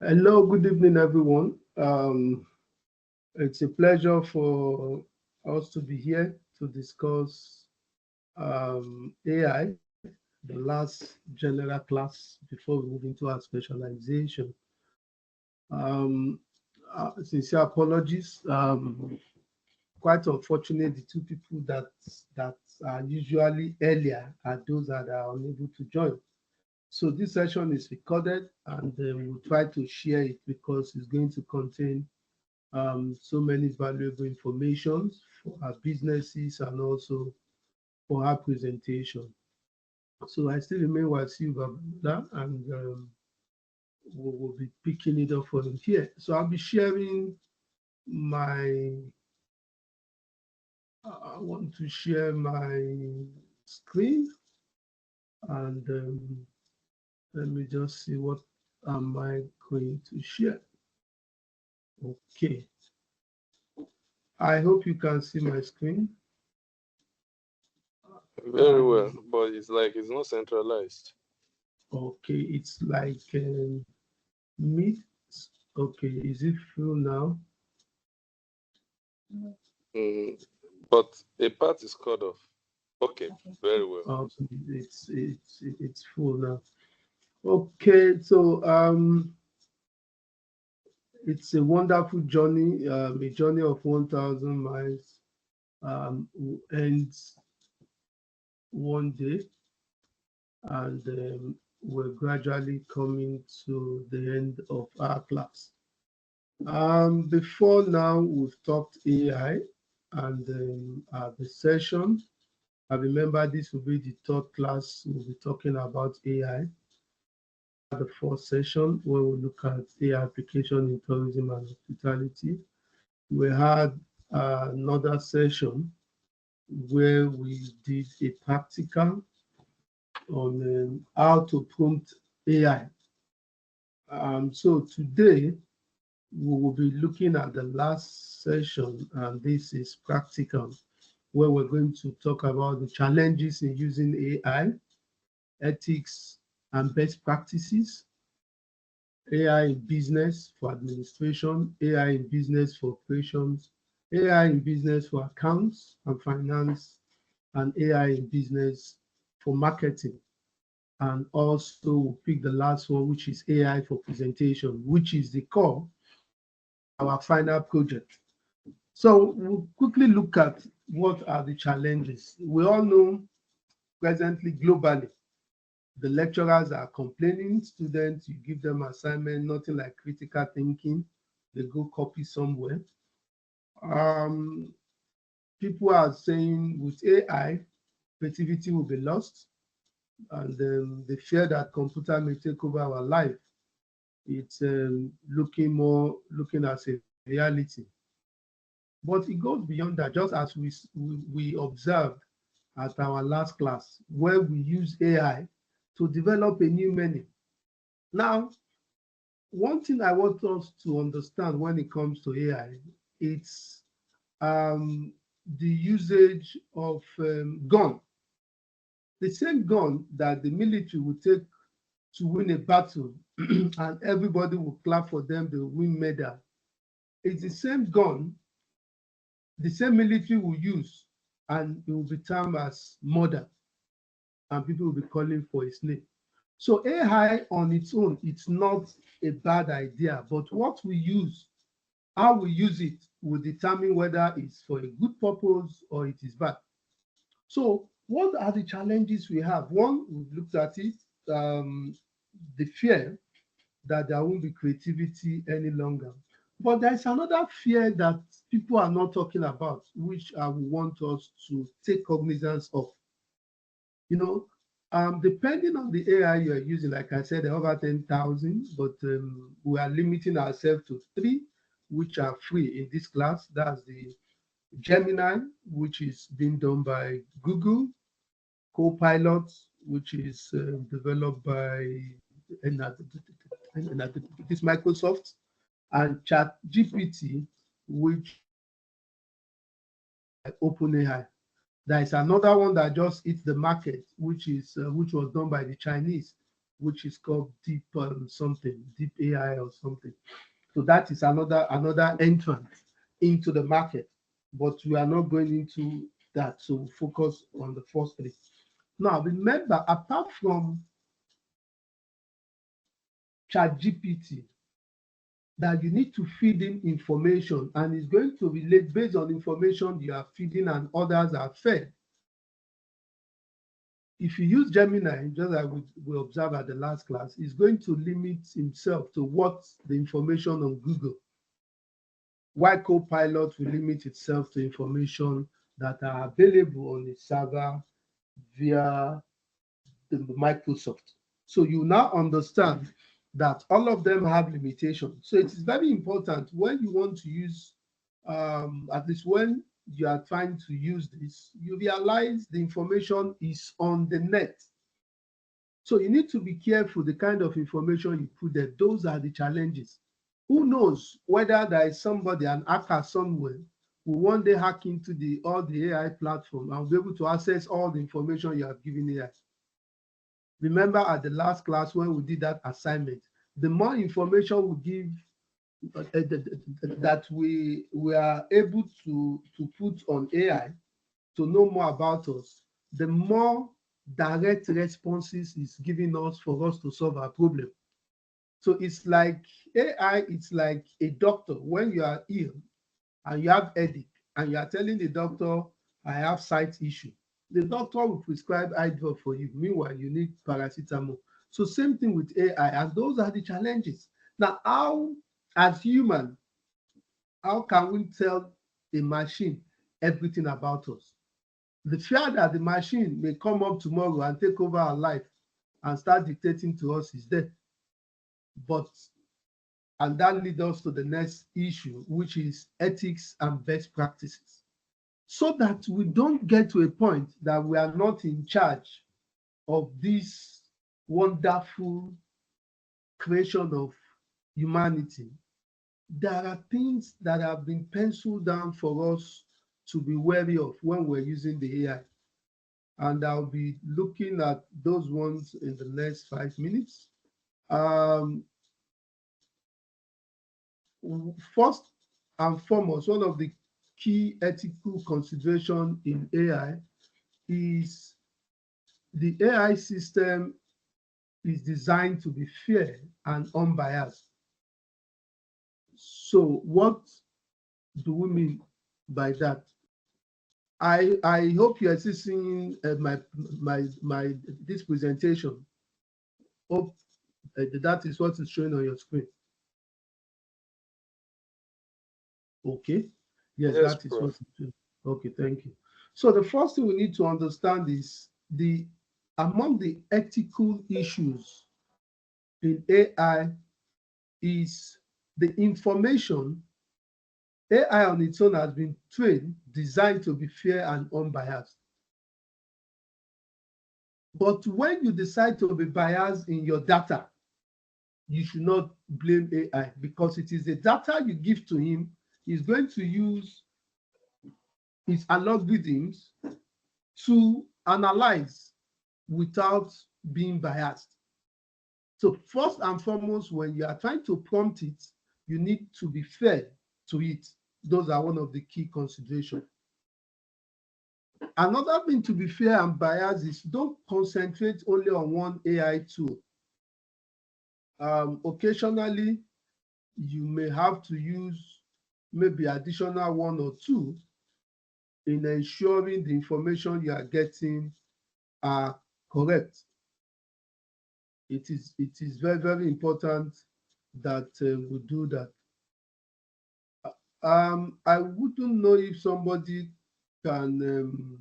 Hello, good evening, everyone. It's a pleasure for us to be here to discuss AI, the last general class before we move into our specialization. Um, Sincere apologies. Quite unfortunate, the two people that are usually earlier are those that are unable to join. So this session is recorded, and we'll try to share it because it's going to contain so many valuable information for our businesses and also for our presentation. So I still remain Wasiu Babula, and we'll be picking it up from here. So I'll be sharing my, I want to share my screen, and let me just see what am I going to share. Okay, I hope you can see my screen. Very well, but it's like it's not centralized. Okay, it's like mid. Okay, is it full now? Mm, but a part is cut off. Okay, very well. Oh, it's full now. Okay, so it's a wonderful journey, a journey of 1,000 miles. Ends one day, and we're gradually coming to the end of our class. Before now, we've talked AI, and the session. I remember this will be the third class. We'll be talking about AI. The fourth session where we look at AI application in tourism and hospitality. We had another session where we did a practical on how to prompt AI. So today we will be looking at the last session, and this is practical, where we're going to talk about the challenges in using AI, ethics and best practices, AI in business for administration, AI in business for operations, AI in business for accounts and finance, and AI in business for marketing. And also we'll pick the last one, which is AI for presentation, which is the core of our final project. So we'll quickly look at what are the challenges. We all know presently globally, the lecturers are complaining, students, you give them assignment, nothing like critical thinking, they go copy somewhere. Um, People are saying with AI, creativity will be lost, and the fear that computer may take over our life. It's looking as a reality. But it goes beyond that, just as we observed at our last class, where we use AI to develop a new meaning. Now, one thing I want us to understand when it comes to AI, it's the usage of gun. The same gun that the military would take to win a battle and everybody will clap for them, they will win medal. It's the same gun the same military will use, and it will be termed as murder, and people will be calling for its name. So AI on its own, it's not a bad idea, but what we use, how we use it, will determine whether it's for a good purpose or it is bad. So what are the challenges we have? One, we've looked at it, the fear that there won't be creativity any longer. But there's another fear that people are not talking about, which I would want us to take cognizance of. You know, depending on the AI you're using, like I said, there are over 10,000, but we are limiting ourselves to three, which are free in this class. That's the Gemini, which is being done by Google, Copilot, which is developed by this Microsoft, and Chat GPT, which by OpenAI. There is another one that just hit the market, which was done by the Chinese. which is called deep something, deep AI or something. So that is another entrance into the market. But we are not going into that. So focus on the first three. Now remember, apart from ChatGPT, that you need to feed in information and it's going to relate based on information you are feeding and others are fed. If you use Gemini, just like we observed at the last class, it's going to limit himself to what the information on Google. While Copilot will limit itself to information that are available on the server via the Microsoft. So you now understand that all of them have limitations. So it is very important when you want to use, at least when you are trying to use this, you realize the information is on the net. So you need to be careful the kind of information you put there. Those are the challenges. Who knows whether there is somebody, an hacker somewhere, who one day hack into all the AI platform and be able to access all the information you have given AI. Remember at the last class when we did that assignment, the more information we give that we are able to put on AI to know more about us, the more direct responses it's giving us for us to solve our problem. So it's like AI, it's like a doctor when you are ill and you have headache and you are telling the doctor, I have sight issue. The doctor will prescribe eye drop for you. Meanwhile, you need paracetamol. So same thing with AI, and those are the challenges. Now, how, as human, how can we tell a machine everything about us? The fear that the machine may come up tomorrow and take over our life and start dictating to us is there. And that leads us to the next issue, which is ethics and best practices. So that we don't get to a point that we are not in charge of this wonderful creation of humanity. There are things that have been penciled down for us to be wary of when we're using the AI. And I'll be looking at those ones in the next 5 minutes. First and foremost, one of the key ethical considerations in AI is the AI system is designed to be fair and unbiased. So what do we mean by that? I hope you are seeing this presentation. Hope that is what is showing on your screen. Okay. Yes, that is what it's doing. Okay, thank you. So the first thing we need to understand is among the ethical issues in AI is the information. AI on its own has been designed to be fair and unbiased. But when you decide to be biased in your data, you should not blame AI because it is the data you give to him. He's going to use his algorithms to analyze without being biased. So first and foremost, when you are trying to prompt it, you need to be fair to it. Those are one of the key considerations. Another thing to be fair and biased is don't concentrate only on one AI tool. Occasionally, you may have to use maybe additional one or two in ensuring the information you are getting are correct. It is very, very important that we do that. I wouldn't know if somebody can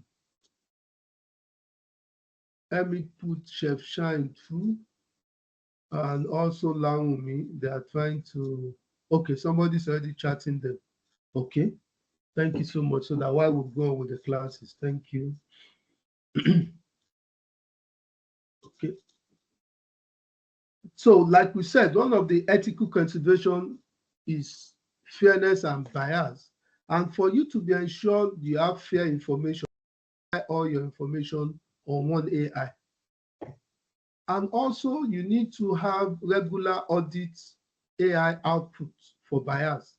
let me put Chef Shine through and also Laumi. They are trying to, okay, somebody's already chatting them. Okay, thank you so much. So that while we go on with the classes, thank you. Okay. So like we said, one of the ethical considerations is fairness and bias. And for you to be ensured you have fair information, all your information on one AI. And also you need to have regular audit AI output for bias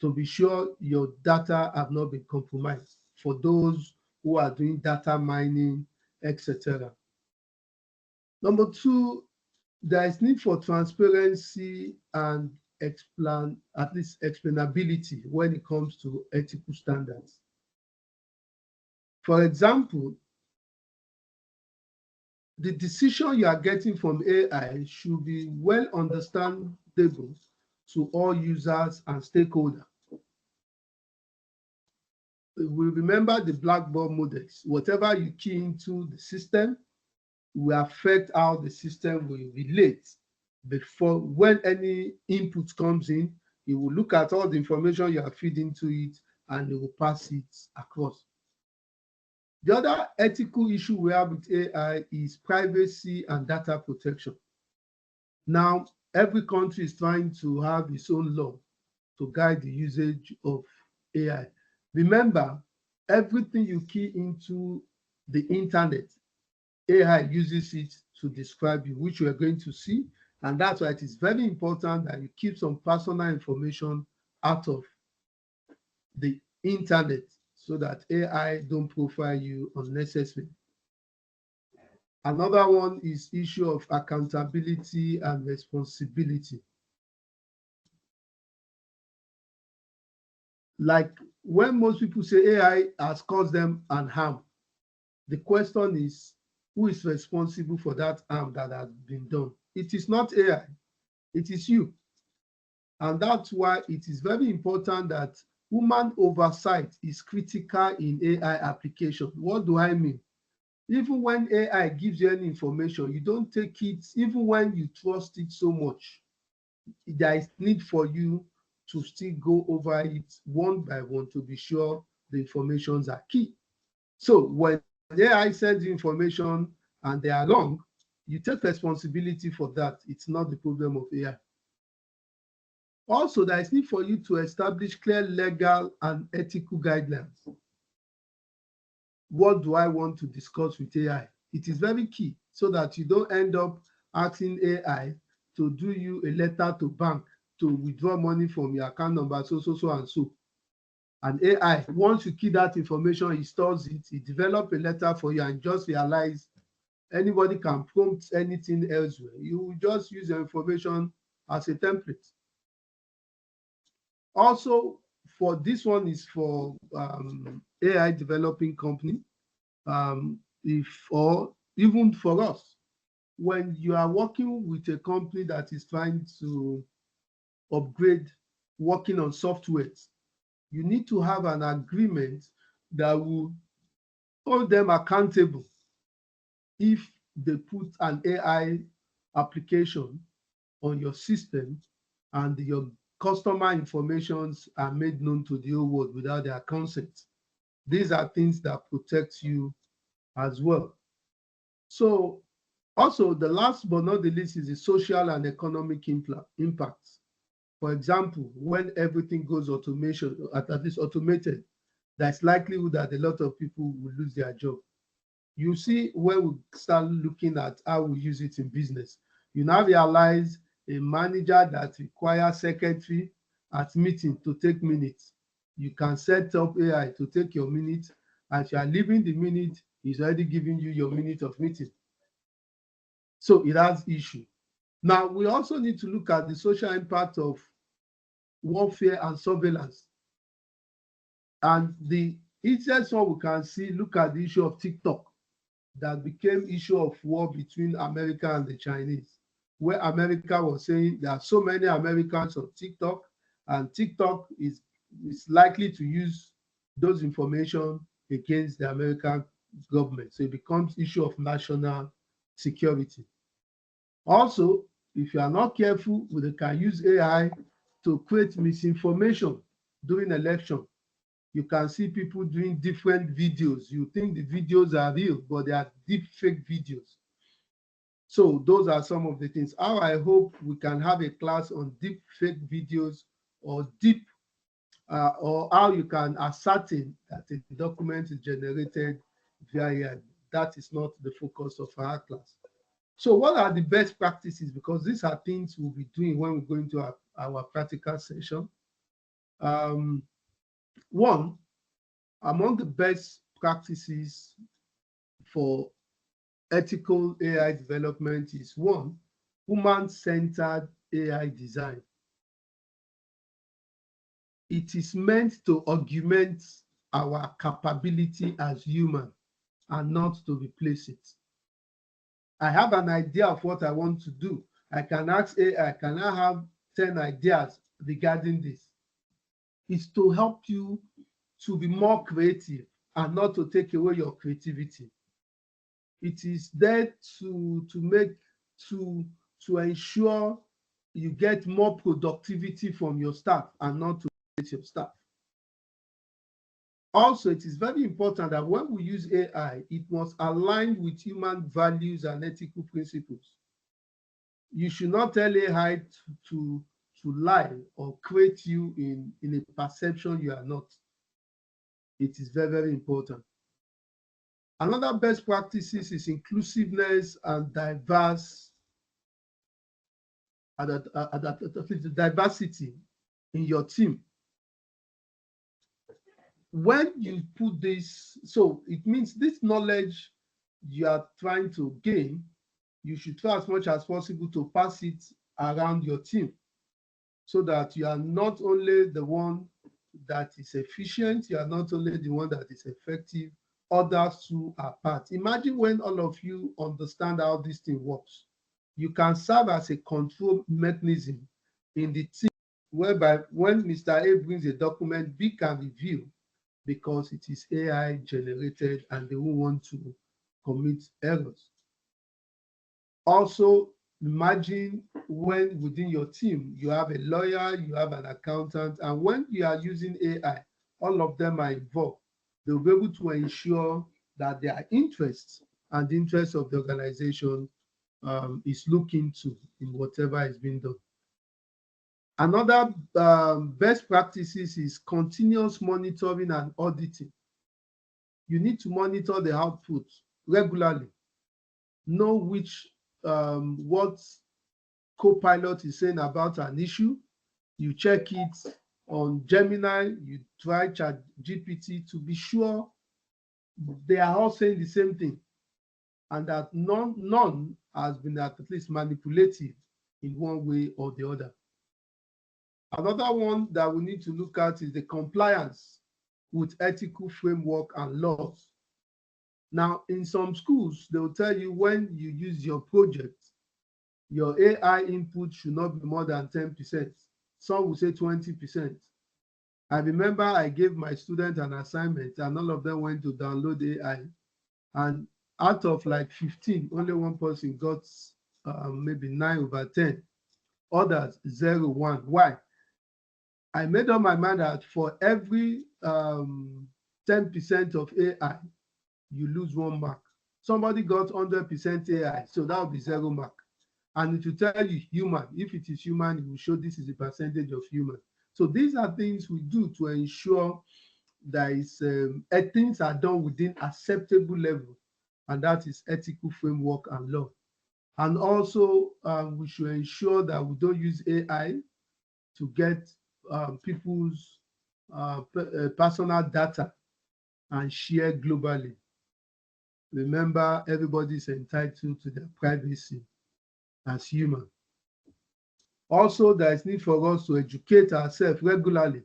to be sure your data have not been compromised for those who are doing data mining, etc. Number two, there is need for transparency and at least explainability when it comes to ethical standards. For example, the decision you are getting from AI should be well understandable to all users and stakeholders. We remember the black box models. Whatever you key into the system will affect how the system will relate. Before, when any input comes in, it will look at all the information you are feeding to it and it will pass it across. The other ethical issue we have with AI is privacy and data protection. Now, every country is trying to have its own law to guide the usage of AI. Remember, everything you key into the internet, AI uses it to describe you, which we are going to see. And that's why it is very important that you keep some personal information out of the internet so that AI don't profile you unnecessarily. Another one is issue of accountability and responsibility. Like when most people say AI has caused them an harm, the question is, who is responsible for that harm that has been done? It is not AI, it is you. And that's why it is very important that human oversight is critical in AI application. What do I mean? Even when AI gives you any information, you don't take it, even when you trust it so much, there is need for you to still go over it one by one to be sure the informations are key. So when AI sends you information and they are wrong, you take responsibility for that. It's not the problem of AI. Also, there is need for you to establish clear legal and ethical guidelines. What do I want to discuss with AI? It is very key so that you don't end up asking AI to do you a letter to bank to withdraw money from your account number, so and so. And AI, once you key that information, it stores it, it develops a letter for you and just realize anybody can prompt anything elsewhere. You will just use your information as a template. Also, for this one is for AI developing company, or even for us, when you are working with a company that is trying to upgrade, working on softwares, you need to have an agreement that will hold them accountable if they put an AI application on your system and your customer informations are made known to the whole world without their consent. These are things that protect you as well. So also the last but not the least is the social and economic impacts. For example, when everything goes automation, at least automated, there's likelihood that a lot of people will lose their job. You see, when we start looking at how we use it in business, you now realize a manager that requires secretary at meeting to take minutes. You can set up AI to take your minute. As you are leaving the minute, it's already giving you your minute of meeting. So it has issue. Now, we also need to look at the social impact of warfare and surveillance. And the easiest one we can see, look at the issue of TikTok that became issue of war between America and the Chinese, where America was saying there are so many Americans on TikTok, and TikTok is likely to use those information against the American government. So it becomes issue of national security. Also, if you are not careful, we can use AI to create misinformation during election. You can see people doing different videos. You think the videos are real, but they are deep fake videos. So those are some of the things. How I hope we can have a class on deep fake videos or or how you can ascertain that a document is generated via AI. That is not the focus of our class. So what are the best practices? Because these are things we'll be doing when we go into our practical session. One, among the best practices for ethical AI development is one, human-centered AI design. It is meant to augment our capability as human and not to replace it. I have an idea of what I want to do. I can ask AI, can I have 10 ideas regarding this? It's to help you to be more creative and not to take away your creativity. It is there to ensure you get more productivity from your staff and not to replace your staff. Also, it is very important that when we use AI, it must align with human values and ethical principles. You should not tell AI to lie or create you in a perception you are not. It is very, very important. Another best practices is inclusiveness and diversity in your team. When you put this, so it means this knowledge you are trying to gain, you should try as much as possible to pass it around your team so that you are not only the one that is efficient, you are not only the one that is effective, others too are part. Imagine when all of you understand how this thing works. You can serve as a control mechanism in the team, whereby when Mr. A brings a document, B can review because it is AI generated and they won't want to commit errors. Also, imagine when within your team, you have a lawyer, you have an accountant, and when you are using AI, all of them are involved. They'll be able to ensure that their interests and the interests of the organization is looked into in whatever is being done. Another best practices is continuous monitoring and auditing. You need to monitor the output regularly. Know what Copilot is saying about an issue. You check it on Gemini, you try ChatGPT to be sure they are all saying the same thing and that none has been at least manipulative in one way or the other. Another one that we need to look at is the compliance with ethical framework and laws. Now, in some schools, they will tell you when you use your project, your AI input should not be more than 10%. Some will say 20%. I remember I gave my students an assignment and all of them went to download AI. And out of like 15, only one person got maybe 9/10. Others, 0, 1. Why? I made up my mind that for every 10% of AI, you lose 1 mark. Somebody got 100% AI, so that will be 0 mark. And it will tell you human. If it is human, it will show this is the percentage of human. So these are things we do to ensure that things are done within acceptable level, and that is ethical framework and law. And also, we should ensure that we don't use AI to get people's personal data and share globally. Remember, everybody is entitled to their privacy as human. Also, there is need for us to educate ourselves regularly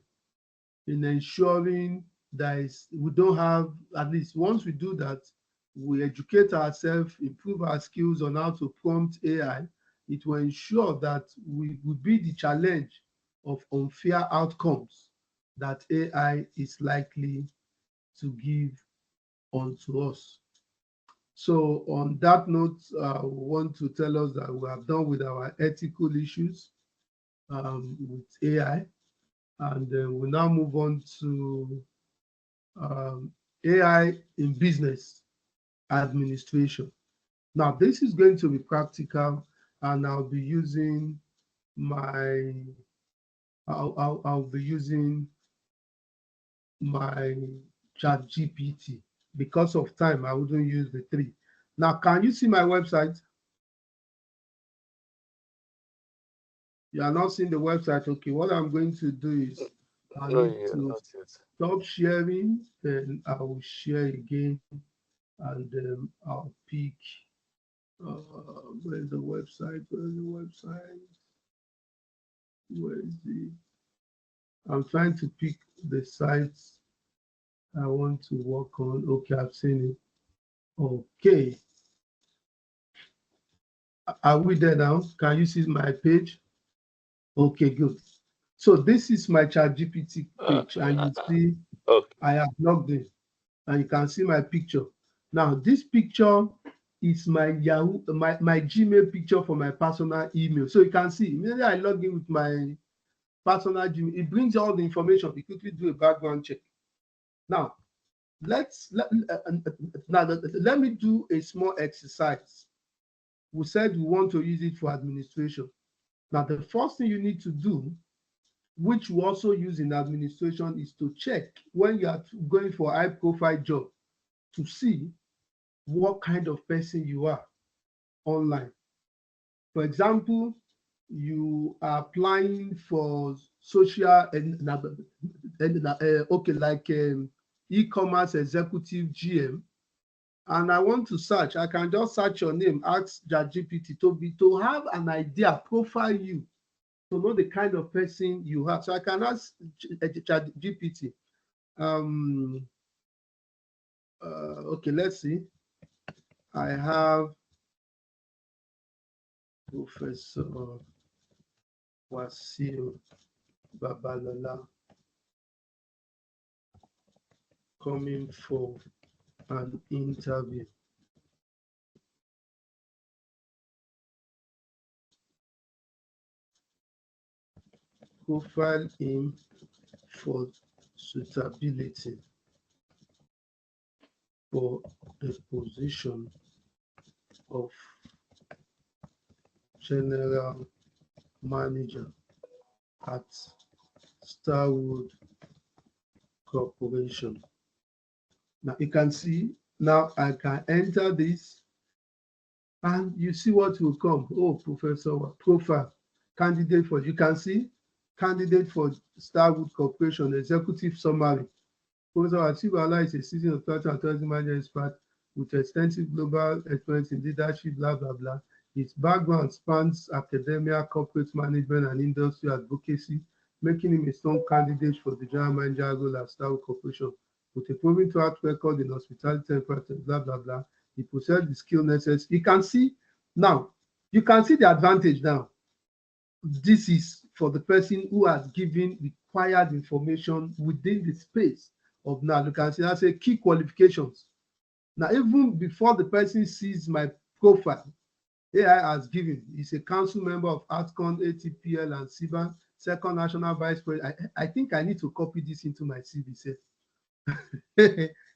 in ensuring that we don't have, at least once we do that, we educate ourselves, improve our skills on how to prompt AI. It will ensure that we will be the challenge of unfair outcomes that AI is likely to give onto us. So on that note, we want to tell us that we are done with our ethical issues with AI, and we now move on to AI in business administration. Now, this is going to be practical, and I'll be using I'll be using my ChatGPT. Because of time, I wouldn't use the 3. Now, can you see my website? You are not seeing the website. Okay, what I'm going to do is I No, need yeah, to not yet. stop sharing, then I will share again, and I'll pick. Where's the website? Where's the website? Where is the? I'm trying to pick the sites I want to work on. Okay, I've seen it. Okay, are we there now? Can you see my page? Okay, good. So this is my ChatGPT page, and you see Okay. I have logged in, and you can see my picture. Now, this picture is my Yahoo, my Gmail picture for my personal email. So you can see immediately I log in with my personal Gmail, it brings all the information. We quickly do a background check. Now, let me do a small exercise. We said we want to use it for administration. Now, the first thing you need to do, which we also use in administration, is to check when you are going for a high profile job to see what kind of person you are online. For example, you are applying for social okay, like e-commerce executive GM, and I want to search. I can just search your name, ask ChatGPT to have an idea, profile you, to know the kind of person you have. So I can ask ChatGPT. Okay, let's see. I have Professor Wasiu Babalola coming for an interview. Profile him for suitability for the position of general manager at Starwood Corporation. Now you can see, now I can enter this and you see what will come. Oh, Professor, profile, candidate for, you can see, candidate for Starwood Corporation, executive summary. Professor Atiwala is a seasoned authority and tourism management expert with extensive global experience in leadership, blah, blah, blah. His background spans academia, corporate management, and industry advocacy, making him a strong candidate for the general manager role at Starwood Corporation. With a proven track record in hospitality and blah, blah, blah. He possesses the skill necessary. You can see now, you can see the advantage now. This is for the person who has given required information within the space of now. You can see I say key qualifications. Now, even before the person sees my profile, AI has given, he's a council member of ATCON, ATPL, and CBAN, second national vice president. I think I need to copy this into my CV.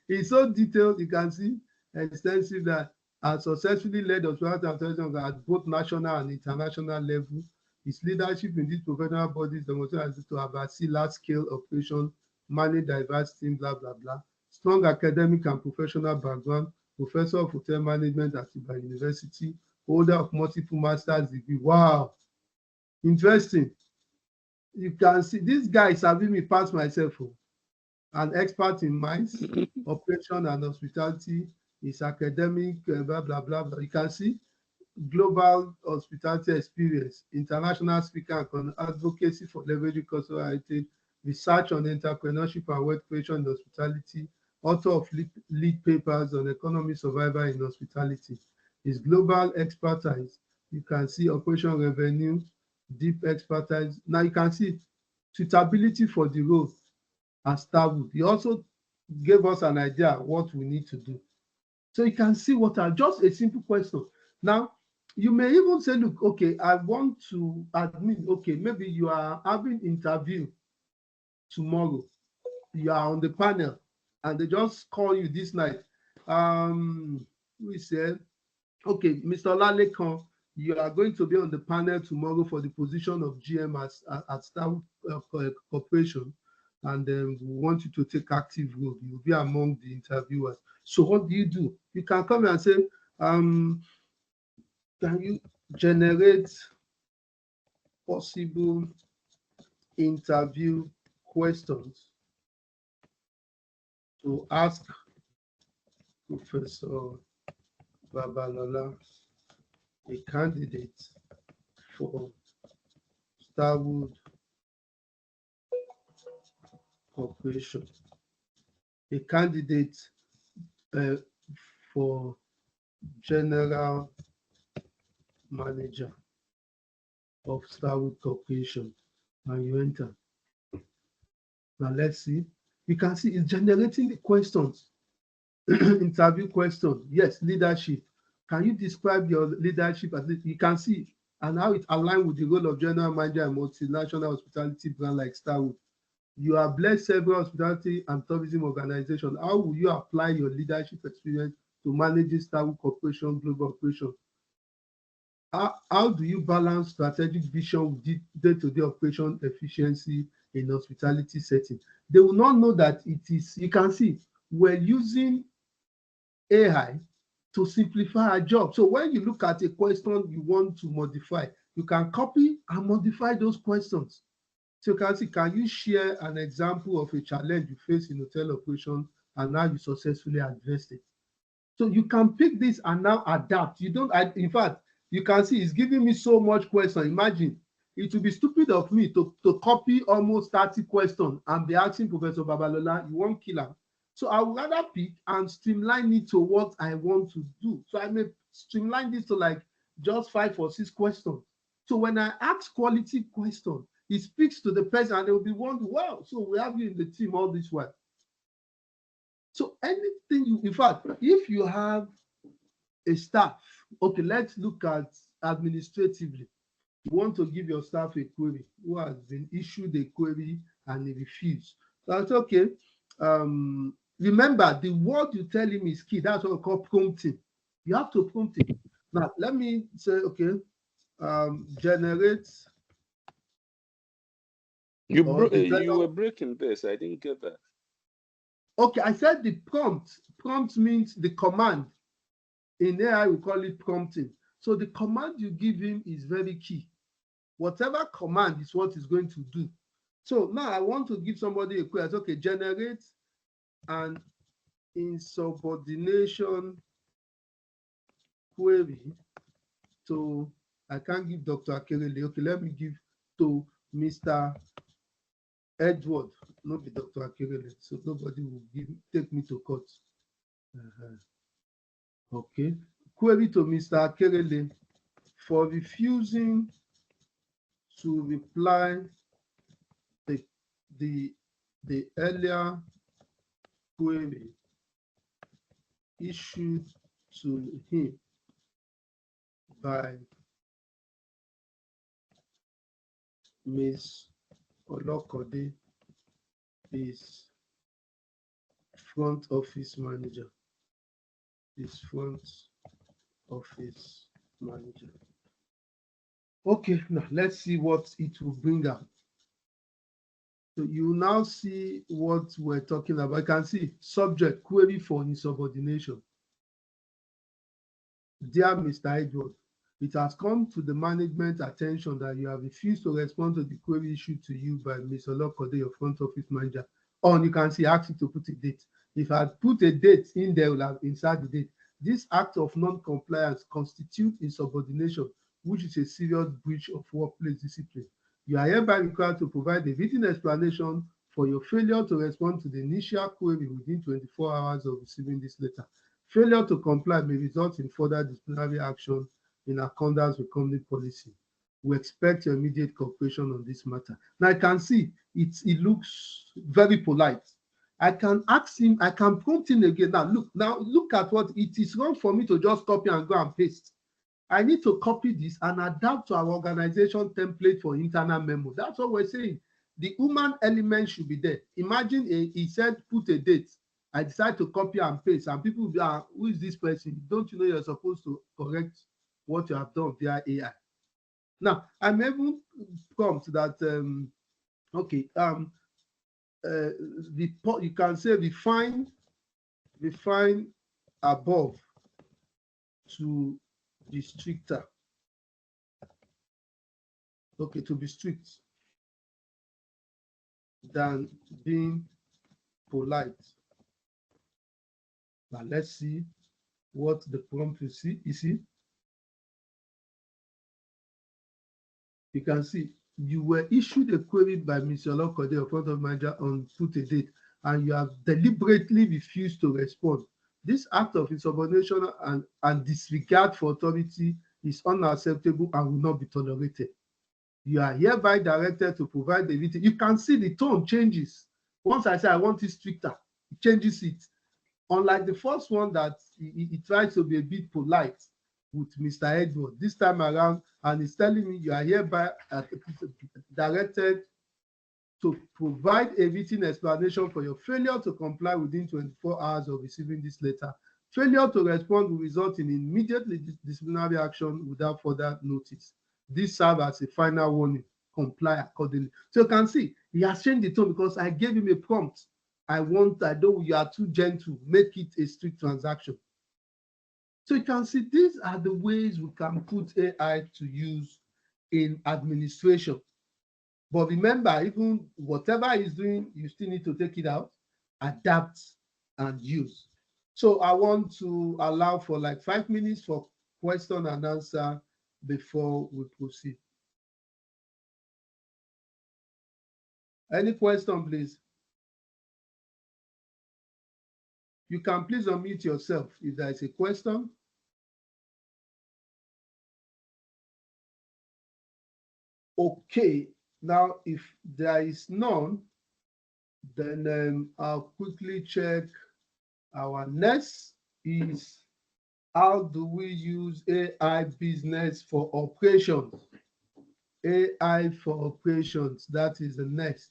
It's so detailed, you can see, extensive, that has successfully led hospitality at both national and international level. His leadership in these professional bodies demonstrates to oversee large-scale operations, manage diverse teams, blah, blah, blah. Strong academic and professional background, professor of hotel management at Ibadan University, holder of multiple master's degree. Wow, interesting. You can see this guy is having me pass myself. An expert in mines, operation and hospitality, is academic, blah, blah, blah, blah. You can see global hospitality experience, international speaker and advocacy for leveraging cultural heritage, research on entrepreneurship and wealth creation in hospitality, author of lead papers on economic survival in hospitality. His global expertise, you can see operation revenue, deep expertise. Now you can see suitability for the role at Starwood. He also gave us an idea what we need to do. So you can see what are just a simple question. Now, you may even say, look, okay, I want to admit, okay, maybe you are having interview tomorrow. You are on the panel and they just call you this night. We said, okay, Mr. Lalekan, you are going to be on the panel tomorrow for the position of GM at Starwood Corporation, and we want you to take active role. You'll be among the interviewers. So what do? You can come and say, can you generate possible interview questions to ask Professor Babalola, a candidate for Starwood Corporation, a candidate for General Manager of Starwood Corporation, and you enter. Now let's see. You can see it's generating the questions. Interview question. Yes, leadership. Can you describe your leadership? You can see and how it aligns with the role of general manager and multinational hospitality brand like Starwood. You have blessed several hospitality and tourism organizations. How will you apply your leadership experience to manage Starwood Corporation global operation? How do you balance strategic vision with day-to-day operation efficiency in hospitality setting? They will not know that it is, you can see, we're using AI to simplify our job. So when you look at a question you want to modify, you can copy and modify those questions. So you can see, can you share an example of a challenge you face in hotel operation and how you successfully addressed it? So you can pick this and now adapt. You don't, in fact, you can see it's giving me so much question. Imagine, it would be stupid of me to copy almost 30 questions and be asking Professor Babalola, you won't kill him. So I would rather pick and streamline it to what I want to do. So I may streamline this to like just 5 or 6 questions. So when I ask quality questions, it speaks to the person and they will be wondering, wow, so we have you in the team all this while. So anything you, in fact, if you have a staff, okay, let's look at administratively. You want to give your staff a query who has been issued a query and he refused. So that's okay. Remember, the word you tell him is key. That's what we call prompting. You have to prompt him. Now, let me say, okay, generate. You were breaking this. I didn't get that. Okay, I said the prompt. Prompt means the command. In AI, we call it prompting. So the command you give him is very key. Whatever command is what he's going to do. So now I want to give somebody a query. Okay, generate an insubordination query to, I can't give Dr. Akerele. Okay, let me give to Mr. Edward, not be Dr. Akerele. So nobody will take me to court. Okay, query to Mr. Akerele for refusing to reply the earlier query issued to him by Ms. Olokode, his front office manager. Okay, now let's see what it will bring up. So you now see what we're talking about. You can see subject query for insubordination. Dear Mr. Edward, it has come to the management attention that you have refused to respond to the query issued to you by Ms. Olokode, your front office manager. You can see ask you to put a date. If I put a date in there, we'll have inside the date. This act of non-compliance constitutes insubordination, which is a serious breach of workplace discipline. You are hereby required to provide a written explanation for your failure to respond to the initial query within 24 hours of receiving this letter. Failure to comply may result in further disciplinary action in accordance with company policy. We expect your immediate cooperation on this matter. Now I can see it looks very polite. I can ask him, I can prompt him again. Now look at what it is wrong for me to just copy and go and paste. I need to copy this and adapt to our organization template for internal memo. That's what we're saying. The human element should be there. Imagine he said put a date. I decide to copy and paste, and people will be, who is this person? Don't you know you're supposed to correct what you have done via AI? Now, I'm able to prompt that, okay, you can say refine above to the stricter. okay, to be strict than being polite. Now let's see what the prompt you see. You can see you were issued a query by Mr. Lokode, your front of manager, on put a date, and you have deliberately refused to respond. This act of insubordination and disregard for authority is unacceptable and will not be tolerated. You are hereby directed to provide the written. You can see the tone changes. Once I say I want it stricter, it changes it. Unlike the first one that he tries to be a bit polite with Mr. Edward, this time around, and he's telling me you are hereby directed to provide a written explanation for your failure to comply within 24 hours of receiving this letter. Failure to respond will result in immediate disciplinary action without further notice. This serves as a final warning. Comply accordingly. So you can see he has changed the tone because I gave him a prompt. I know you are too gentle. Make it a strict transaction. So you can see these are the ways we can put AI to use in administration. But remember, even whatever he's doing, you still need to take it out, adapt, and use. So I want to allow for like 5 minutes for question and answer before we proceed. Any question, please? You can please unmute yourself if there is a question. Okay, now if there is none, then I'll quickly check. Our next is how do we use AI business for operations? AI for operations, that is the next.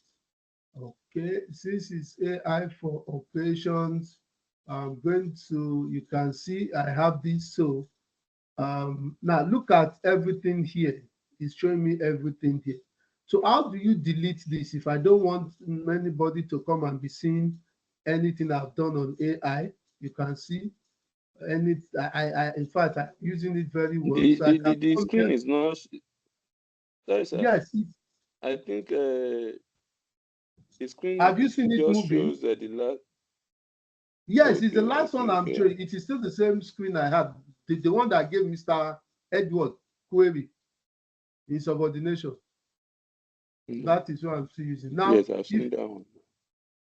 Okay, since it's AI for operations, I'm going to, you can see I have this. So now look at everything here. It's showing me everything here. So how do you delete this? If I don't want anybody to come and be seeing anything I've done on AI, you can see any. In fact, I'm using it very well. The screen is not. Sorry, sir. Yes. I think the screen. Have you seen it just moving? shows the last. Yes, okay, it's the last one I'm showing. It is still the same screen I had. The one that gave Mr. Edward query in subordination. That is what I'm still using. Now, yes, I've seen that one.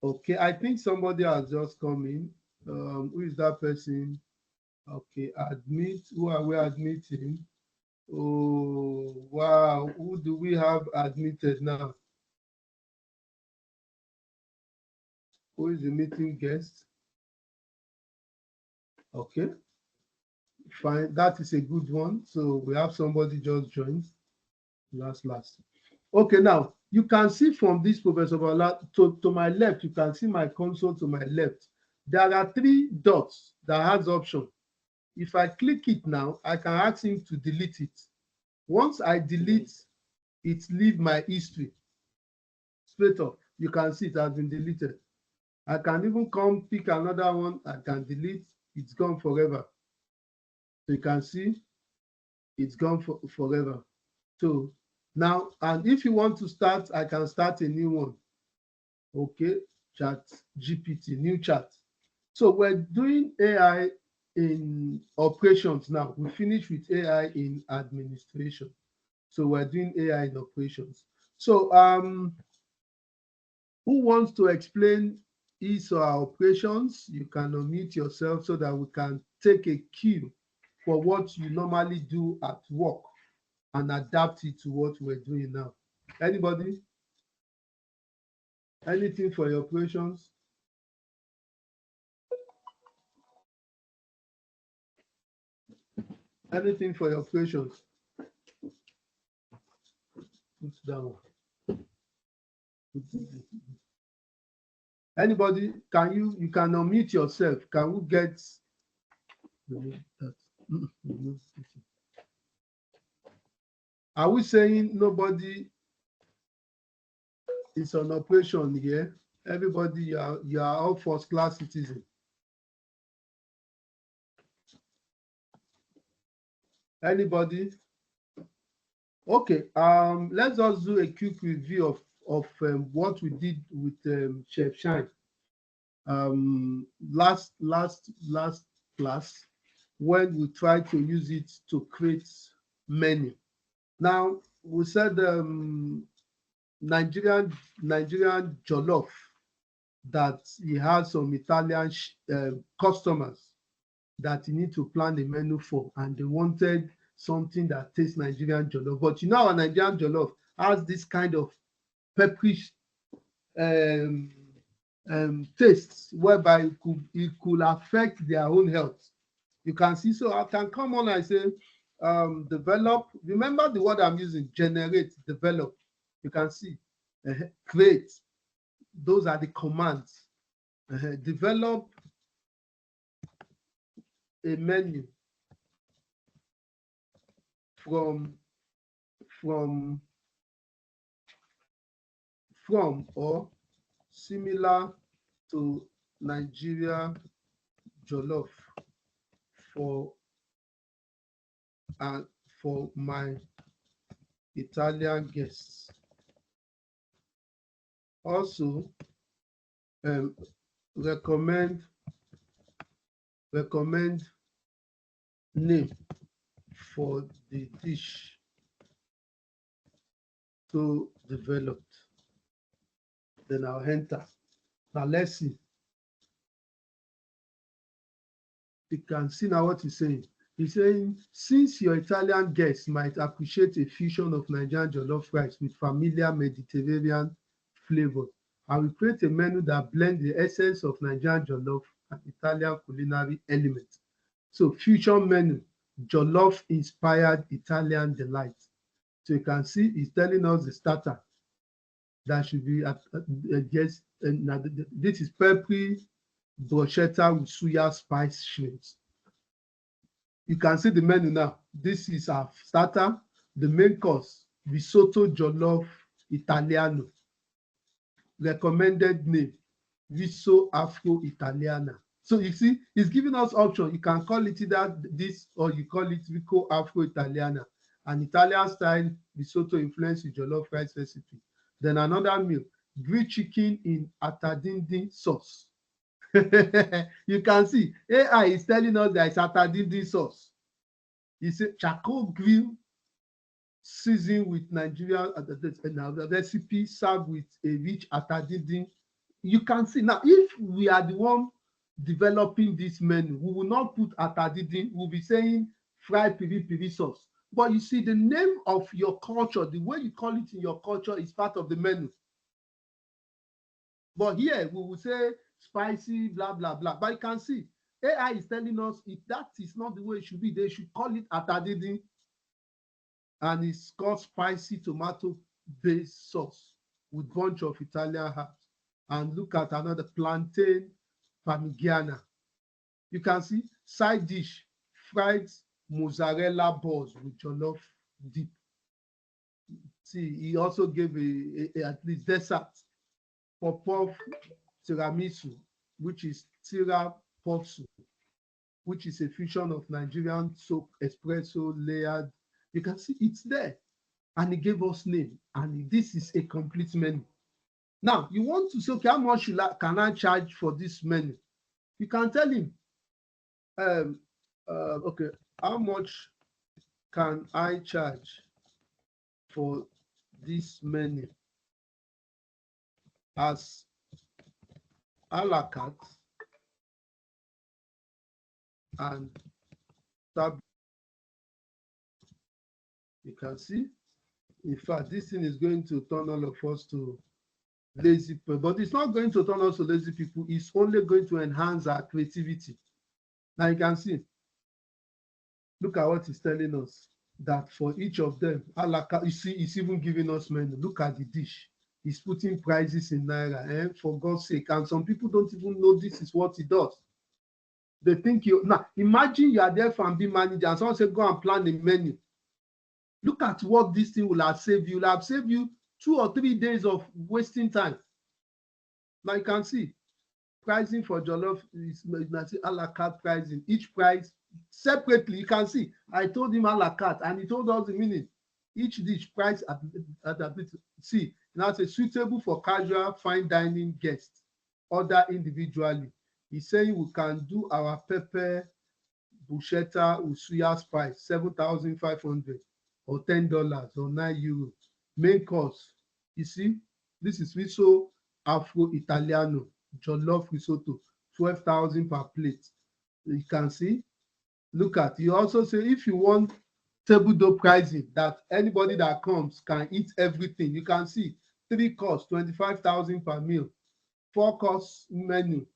Okay, I think somebody has just come in. Who is that person? Okay, admit. Who are we admitting? Oh, wow. Who do we have admitted now? Who is the meeting guest? Okay, fine. That is a good one. So we have somebody just joined. Last. Okay, now you can see from this, Professor Bala, to my left, you can see my console to my left. There are 3 dots that has option. If I click it now, I can ask him to delete it. Once I delete, it leave my history. Straight up, you can see it has been deleted. I can even come pick another one, I can delete, it's gone forever. So you can see it's gone forever. So now, and if you want to start, I can start a new one. Okay, chat GPT, new chat. So we're doing AI in operations now. We finished with AI in administration. So we're doing AI in operations. So who wants to explain his or our operations? You can unmute yourself so that we can take a cue for what you normally do at work and adapt it to what we're doing now. Anybody? Anything for your operations? Anything for your operations? Put down. Anybody? Can you can unmute yourself? Can we get that? Are we saying nobody is on operation here? Everybody, you are all first class citizens. Anybody? Okay, let's just do a quick review of what we did with Chef Shine last class when we tried to use it to create menu. Now we said Nigerian jollof, that he has some Italian customers that he need to plan a menu for, and they wanted something that tastes Nigerian jollof. But you know, our Nigerian jollof has this kind of pepperish um, tastes, whereby it could affect their own health. You can see, so I can come on and say, develop. Remember the word I'm using: generate, develop. You can see, create. Those are the commands. Develop a menu from from or similar to Nigeria jollof for for my Italian guests. Also, um, recommend name for the dish to developed. Then I'll enter. Now let's see. You can see now what he's saying. He's saying, since your Italian guests might appreciate a fusion of Nigerian jollof rice with familiar Mediterranean flavors, I will create a menu that blends the essence of Nigerian jollof and Italian culinary elements. So fusion menu, jollof inspired Italian delight. So you can see he's telling us the starter that should be yes. This is peppery bruschetta with suya spice shrimps. You can see the menu now. This is our starter. The main course, risotto jollof Italiano. Recommended name, Riso Afro Italiana. So you see, it's giving us option. You can call it either this or you call it Rico Afro Italiana, an Italian style risotto influenced with jollof rice recipe. Then another meal, grilled chicken in atadindi sauce. You can see AI is telling us that it's atadindi sauce. It's a charcoal grill seasoned with Nigerian recipe served with a rich atadindi. You can see now, if we are the one developing this menu, we will not put atadindi, we'll be saying fried piri piri sauce. But you see, the name of your culture, the way you call it in your culture, is part of the menu. But here we will say spicy, blah blah blah. But you can see AI is telling us if that is not the way it should be, they should call it atadidi, and it's called spicy tomato based sauce with bunch of Italian herbs. And look at another plantain parmigiana. You can see side dish, fried mozzarella balls with jollof dip. See, he also gave at least dessert, puff tiramisu, which is tirapotsu, which is a fusion of Nigerian soap, espresso, layered. You can see it's there. And he gave us name. And this is a complete menu. Now, you want to say, okay, how much can I charge for this menu? You can tell him, okay, how much can I charge for this menu as a la carte and tab. You can see, in fact, this thing is going to turn all of us to lazy people, but it's not going to turn us to lazy people. It's only going to enhance our creativity. Now you can see, look at what he's telling us, that for each of them, you see, it's even giving us menu. Look at the dish. He's putting prices in naira, for God's sake. And some people don't even know this is what he does. They think you now imagine you are there for F&B manager and someone say go and plan a menu. Look at what this thing will have saved you. It will have saved you 2 or 3 days of wasting time. Now you can see pricing for jollof is a la carte pricing. Each price separately. You can see I told him a la carte and he told us the meaning. Each dish price at see, now it's suitable for casual fine dining guests. Order individually. He's saying we can do our pepper bruschetta usuya spice 7,500 or $10 or €9. Main course, you see, this is miso afro italiano jollof risotto 12,000 per plate. You can see, look at, you also say if you want table door pricing that anybody that comes can eat everything, you can see 3 course 25,000 per meal, 4 course menu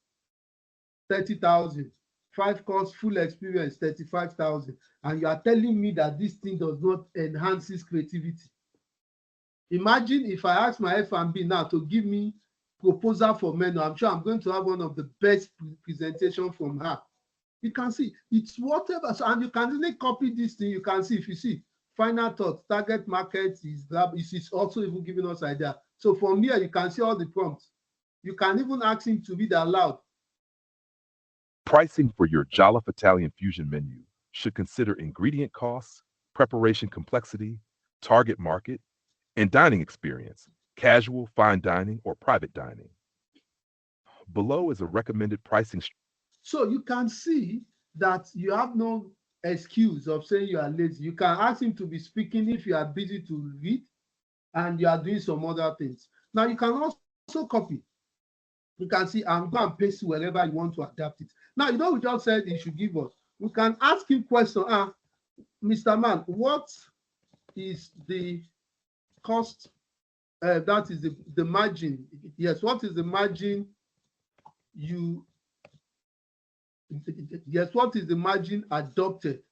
30,000, 5 course full experience 35,000, and you are telling me that this thing does not enhances creativity. Imagine if I ask my F&B now to give me proposal for menu, I'm sure I'm going to have one of the best presentation from her. You can see it's whatever, so, and you can really copy this thing. You can see, if you see final thought, target market is also even giving us idea. So from here you can see all the prompts. You can even ask him to read aloud. Pricing for your Jollof Italian fusion menu should consider ingredient costs, preparation complexity, target market, and dining experience, casual, fine dining, or private dining. Below is a recommended pricing. So you can see that you have no excuse of saying you are lazy. You can ask him to be speaking if you are busy to read and you are doing some other things. Now you can also copy. You can see and go and paste wherever you want to adapt it. Now, you know, we just said he should give us. We can ask him question. Mr. Man, what is the cost? That is the margin. Yes, what is the margin you? Yes, what is the margin adopted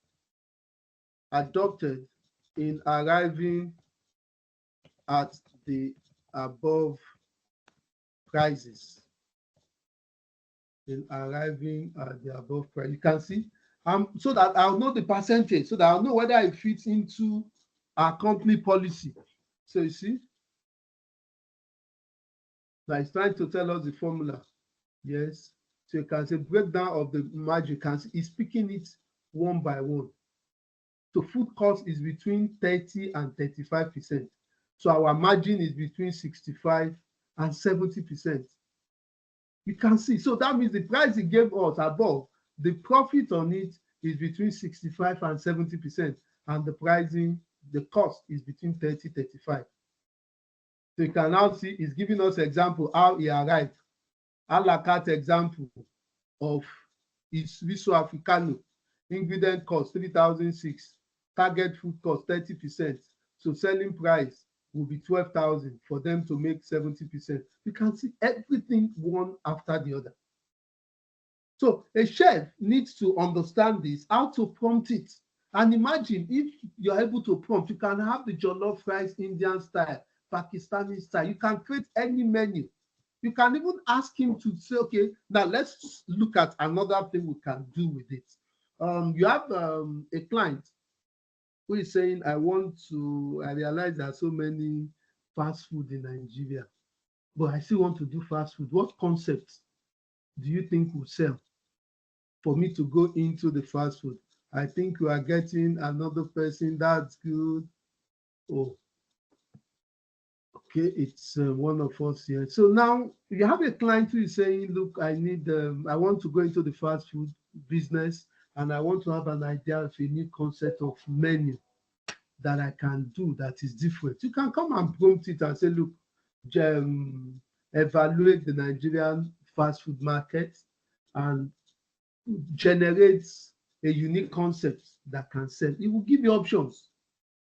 in arriving at the above prices? In arriving at the above price, you can see, so that I'll know the percentage, so that I'll know whether it fits into our company policy. So you see, now it's trying to tell us the formula. Yes, so you can say breakdown of the margin. You can see he's picking it one by one. So food cost is between 30 and 35%. So our margin is between 65 and 70%. You can see, so that means the price he gave us above, the profit on it is between 65 and 70%, and the pricing, the cost is between 30 35. So you can now see he's giving us example how he arrived. A la carte example of his riso africano, ingredient cost 3,006, target food cost 30%. So selling price will be 12,000 for them to make 70%. You can see everything one after the other. So a chef needs to understand this, how to prompt it. And imagine if you're able to prompt, you can have the jollof rice Indian style, Pakistani style. You can create any menu. You can even ask him to say, okay, now let's look at another thing we can do with it. You have a client who is saying, I realize there are so many fast food in Nigeria, but I still want to do fast food. What concepts do you think will sell for me to go into the fast food? I think we are getting another person. That's good. Oh, okay, it's one of us here. So now you have a client who is saying, look, I want to go into the fast food business, and I want to have an idea of a new concept of menu that I can do that is different. You can come and prompt it and say, look, evaluate the Nigerian fast food market and generate a unique concept that can sell. It will give you options.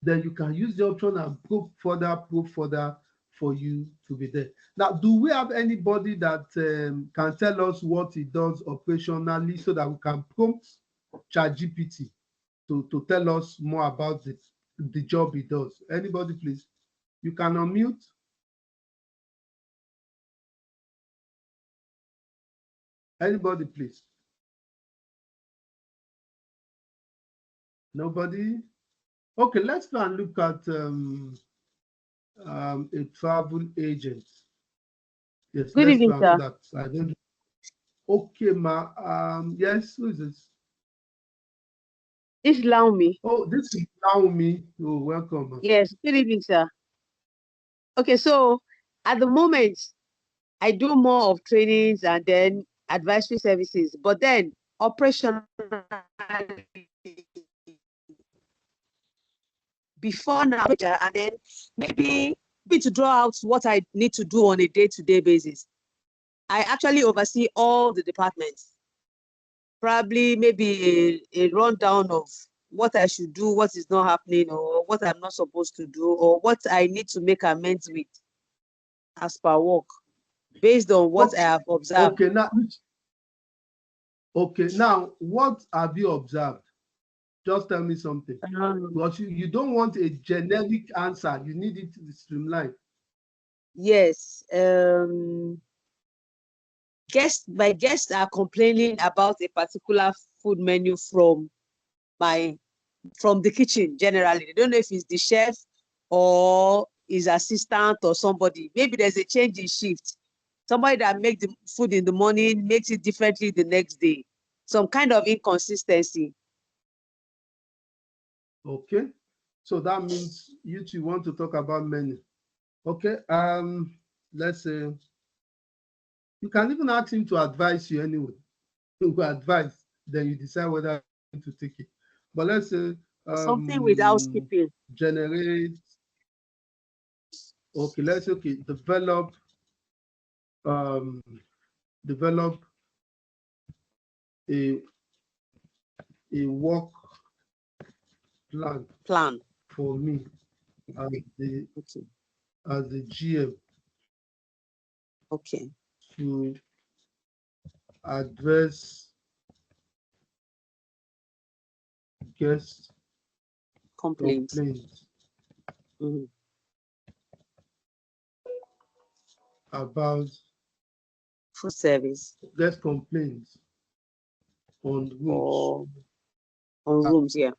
Then you can use the option and probe further for you to be there. Now, do we have anybody that can tell us what it does operationally so that we can prompt ChatGPT to tell us more about the job it does? Anybody, please? You can unmute. Anybody, please? Nobody? Okay, let's go and look at a travel agent. Yes, Good let's evening, go sir. that. I don't. Okay, ma. Yes, who is this? This is Laumi. Oh, this is Naomi. Oh, welcome. Yes, good evening, sir. Okay, so at the moment, I do more of trainings and then advisory services, but then operational before now, and then maybe to draw out what I need to do on a day-to-day basis. I actually oversee all the departments. Probably maybe a rundown of what I should do, what is not happening, or what I'm not supposed to do, or what I need to make amends with as per work, based on what I have observed. Okay, now what have you observed? Just tell me something. Because you don't want a generic answer, you need it to be streamlined. Yes. My guests are complaining about a particular food menu from the kitchen generally. They don't know if it's the chef or his assistant or somebody. Maybe there's a change in shift. Somebody that makes the food in the morning makes it differently the next day. Some kind of inconsistency. Okay, so that means you two want to talk about menu. Okay, let's say you can even ask him to advise you anyway. You will advise, then you decide whether to take it. But let's say something with housekeeping. Generate. Okay, let's say develop a work plan for me as the GM. Okay. To address guest complaints. About food service. Guest complaints on rooms. On rooms, yeah.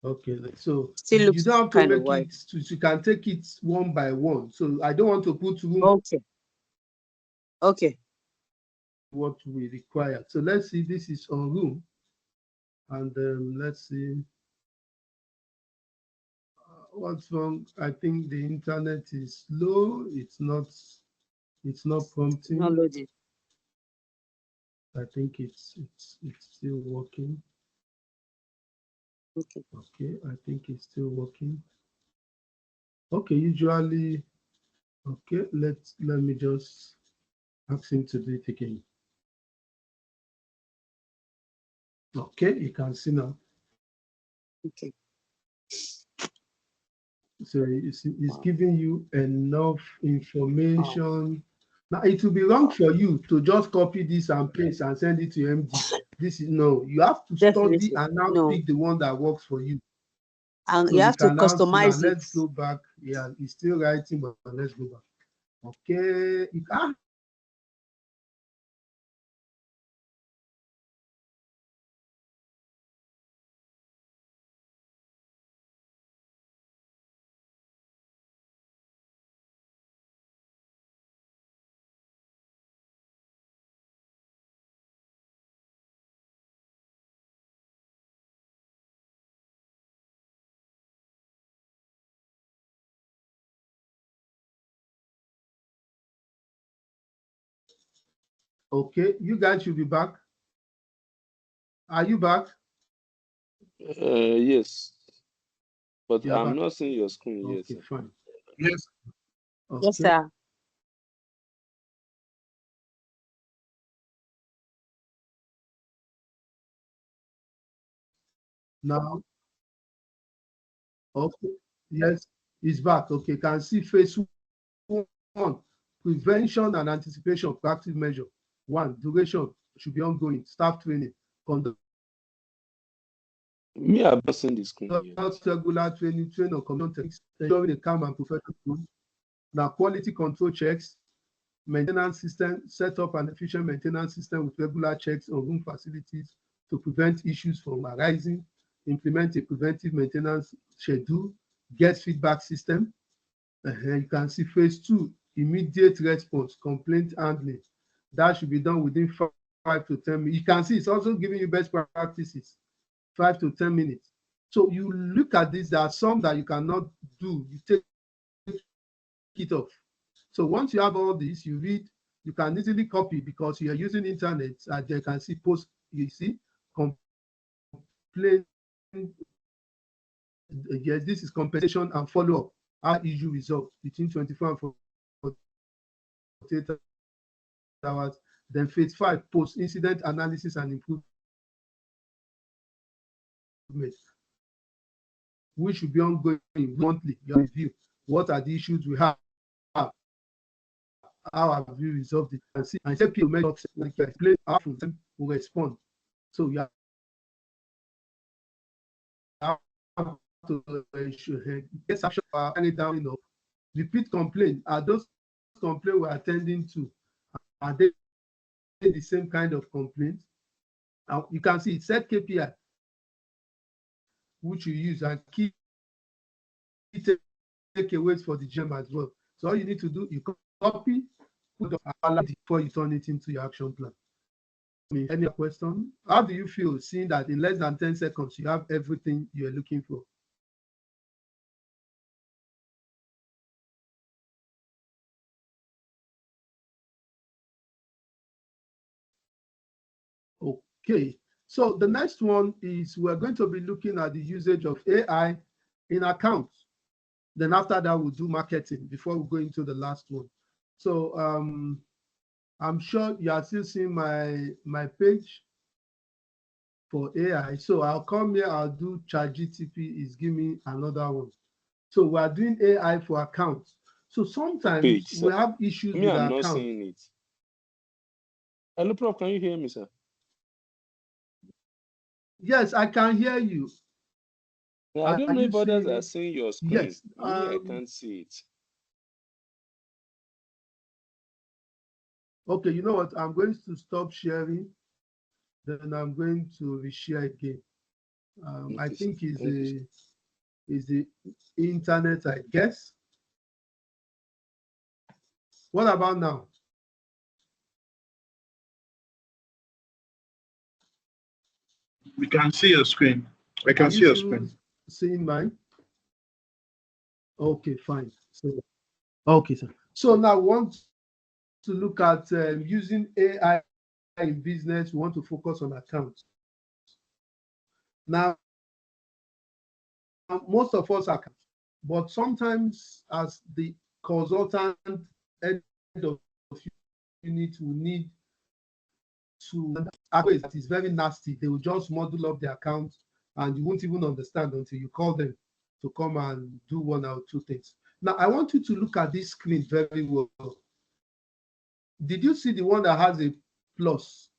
Okay, so Still you don't have to make it. You can take it one by one. So I don't want to put room. Okay. Okay. What we require. So let's see. This is on room, and let's see. What's wrong? I think the internet is slow. It's not prompting. Not loaded. I think it's still working. Okay. Okay, I think it's still working. Okay, usually. Okay, let me just ask him to do it again. Okay, you can see now. Okay. So it's giving you enough information. Now it will be wrong for you to just copy this and paste and send it to MD. This is no, you have to study and now pick the one that works for you. And so you have to customize it. Let's go back. Yeah, he's still writing, but let's go back. Okay, you can. Okay, you guys should be back. Are you back? Yes, but You're I'm back. not seeing your screen yet. Okay, fine. Yes. Okay. Yes, sir. Now, okay, yes, it's back. Okay, can see phase 1, prevention and anticipation of proactive measure. 1, duration should be ongoing. Staff training, conduct. Me, I've not seen the screen yet. Regular training on community techniques, ensuring a calm and professional tone. Now, quality control checks, maintenance system, set up an efficient maintenance system with regular checks on room facilities to prevent issues from arising. Implement a preventive maintenance schedule, get feedback system. You can see phase 2, immediate response, complaint handling. That should be done within 5 to 10 minutes. You can see it's also giving you best practices, 5 to 10 minutes. So you look at this, there are some that you cannot do. You take it off. So once you have all this, you read, you can easily copy because you are using internet, and you can see post, you see, complaint. Yes, this is compensation and follow-up. Our issue resolved between 24 and 48 hours. Then phase 5, post-incident analysis and improvement, which should be ongoing monthly. Your review. What are the issues we have? How have we resolved it? And see, and say people make like you explain how them will respond. So you have to get action and it down enough. Repeat complaint. Are those complaints we're attending to? Are they the same kind of complaints? Now you can see it set KPI, which you use, and key takeaways for the gem as well. So all you need to do, you copy, put the before you turn it into your action plan. Any question? How do you feel seeing that in less than 10 seconds you have everything you're looking for? Okay, so the next one is we're going to be looking at the usage of AI in accounts. Then after that, we'll do marketing before we go into the last one. So I'm sure you are still seeing my page for AI. So I'll come here, I'll do ChatGPT is give me another one. So we are doing AI for accounts. So sometimes we have issues with I'm our not account. seeing it. Hello, Prof, can you hear me, sir? Yes, I can hear you. Yeah, I don't know if others are seeing your screen. Yes, I can't see it. Okay, you know what? I'm going to stop sharing. Then I'm going to reshare again. I think is the internet, I guess. What about now? We can see your screen. I can see your screen. Seeing mine? Okay, fine. So, okay, sir. So now we want to look at using AI in business. We want to focus on accounts. Now, most of us are, but sometimes as the consultant head of unit, we need to that is very nasty. They will just model up the account and you won't even understand until you call them to come and do one or two things. Now, I want you to look at this screen very well. Did you see the one that has a plus?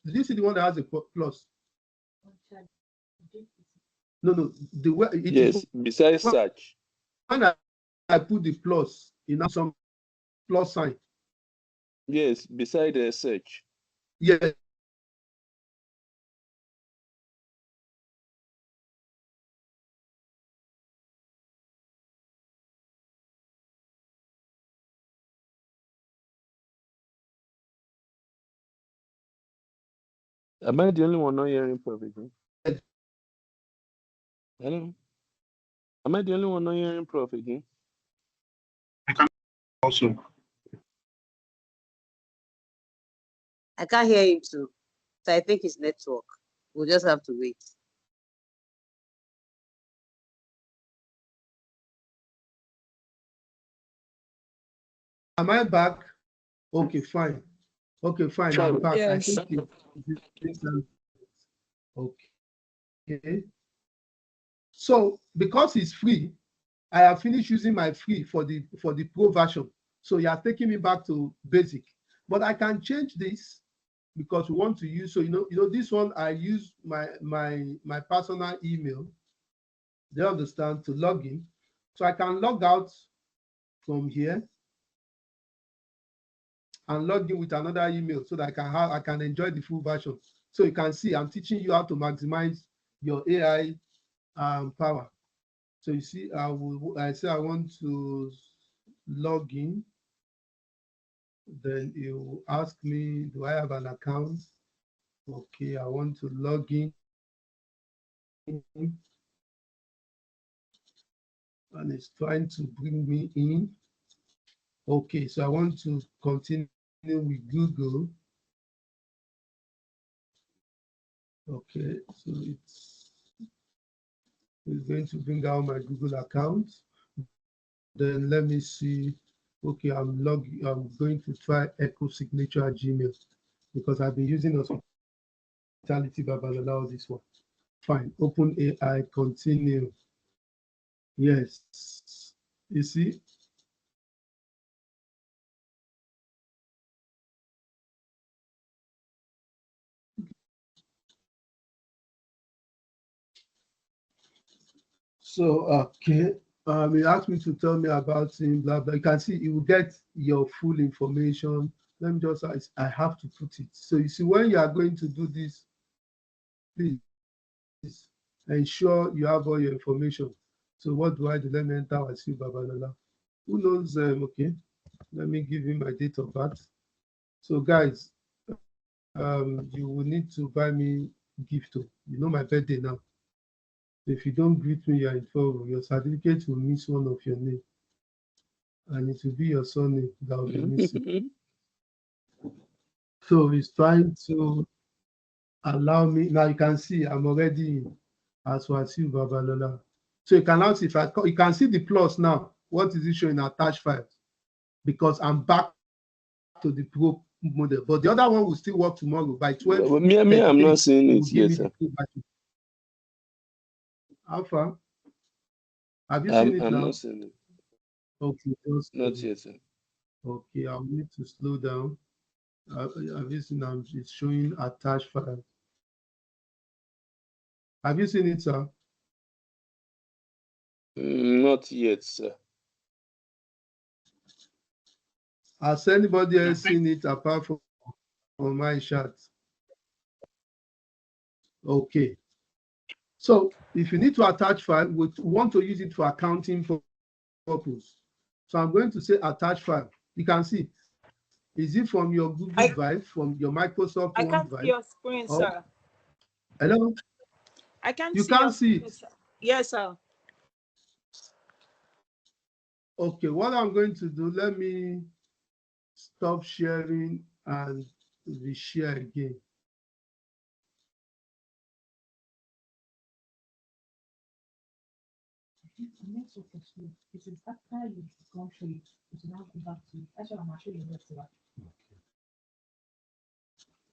Did you see the one that has a plus? No. The way it yes, besides search. When I put the plus, some plus sign. Yes, beside the search. Yes. Am I the only one not hearing Prof again? Hello? Am I the only one not hearing Prof again? I can also. I can't hear him too. So I think it's network. We'll just have to wait. Am I back? Okay, fine. Okay, fine. Sure. I'm back. Yes. I think okay. So because it's free, I have finished using my free for the pro version. So you are taking me back to basic. But I can change this because we want to use. So you know this one I use my personal email. They understand to log in. So I can log out from here and log in with another email so that I can enjoy the full version. So you can see I'm teaching you how to maximize your AI power. So you see, I say I want to log in. Then you ask me, do I have an account? Okay, I want to log in. And it's trying to bring me in. Okay, so I want to continue with Google. Okay, so it's going to bring out my Google account. Then let me see. Okay, I'm going to try Echo Signature at Gmail because I've been using Hospitality Babalola this one. Fine, open AI, continue. Yes, you see. So, okay, he asked me to tell me about him, blah, blah. You can see you will get your full information. Let me just, I have to put it. So you see, when you are going to do this, please ensure you have all your information. So what do I do? Let me enter Wasiu Babalola. Who knows? Okay, let me give you my date of birth. So guys, you will need to buy me gift. You know my birthday now. If you don't greet me, you're in trouble. Your certificate will miss one of your name. And it will be your surname that will be missing. So he's trying to allow me. Now you can see I'm already in as Wasiu Babalola. So you can now see you can see the plus now. What is it showing? Attached files? Because I'm back to the pro model. But the other one will still work tomorrow by 12. Well, me, I'm not seeing it yet. Sir. How far? Have you seen it I'm now? not seeing it. Okay, not yet, sir. Okay, I'll need to slow down. Have you seen now? It's showing attached file. Have you seen it, sir? Not yet, sir. Has anybody else seen it apart from my chat? Okay. So if you need to attach file, we want to use it for accounting purpose. So I'm going to say attach file. You can see. Is it from your Google Drive, from your Microsoft I OneDrive? can't see your screen, sir. Hello? I can't You see can't see it? Sir. Yes, sir. Okay, what I'm going to do, let me stop sharing and reshare again.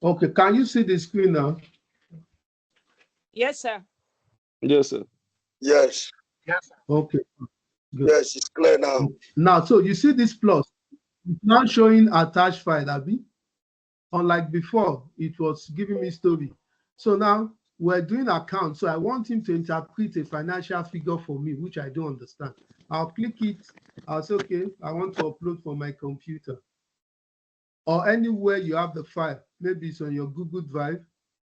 Okay, can you see the screen now? Yes, sir. Yes, sir. Yes. Okay. Good. Yes, it's clear now. Now, so you see this plus. It's now showing attached file, Abby. Unlike before, it was giving me story. So now we're doing account. So I want him to interpret a financial figure for me, which I don't understand. I'll click it. I'll say, okay, I want to upload from my computer. Or anywhere you have the file. Maybe it's on your Google Drive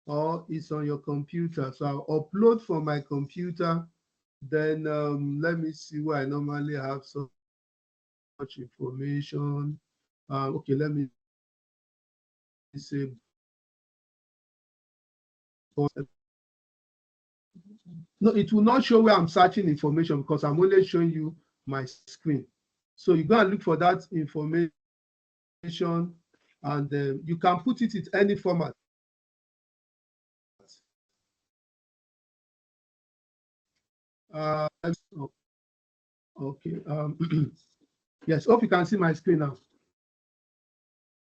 or it's on your computer. So I'll upload from my computer. Then let me see where I normally have such information. Okay, let me say no, it will not show where I'm searching information because I'm only showing you my screen. So you go and look for that information and you can put it in any format. Okay. Yes, hope you can see my screen now.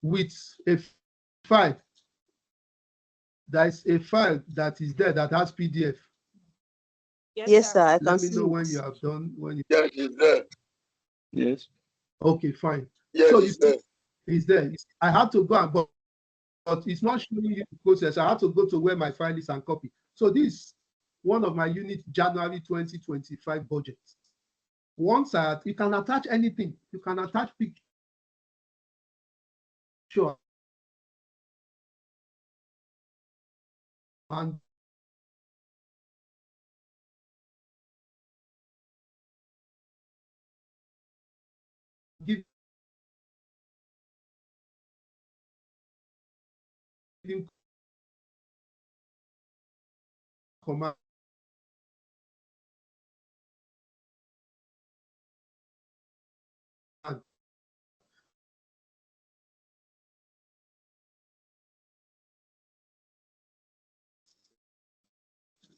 With a file, there is a file that is there that has PDF. Yes, sir. I can Let me see know it. when you have done. Yes, it's there. Yes. Okay, fine. Yes, So it's there. It's there. I had to go and but it's not showing you the process. I have to go to where my file is and copy. So this is one of my unit January 2025 budget. Once you can attach anything. You can attach picture. And give command.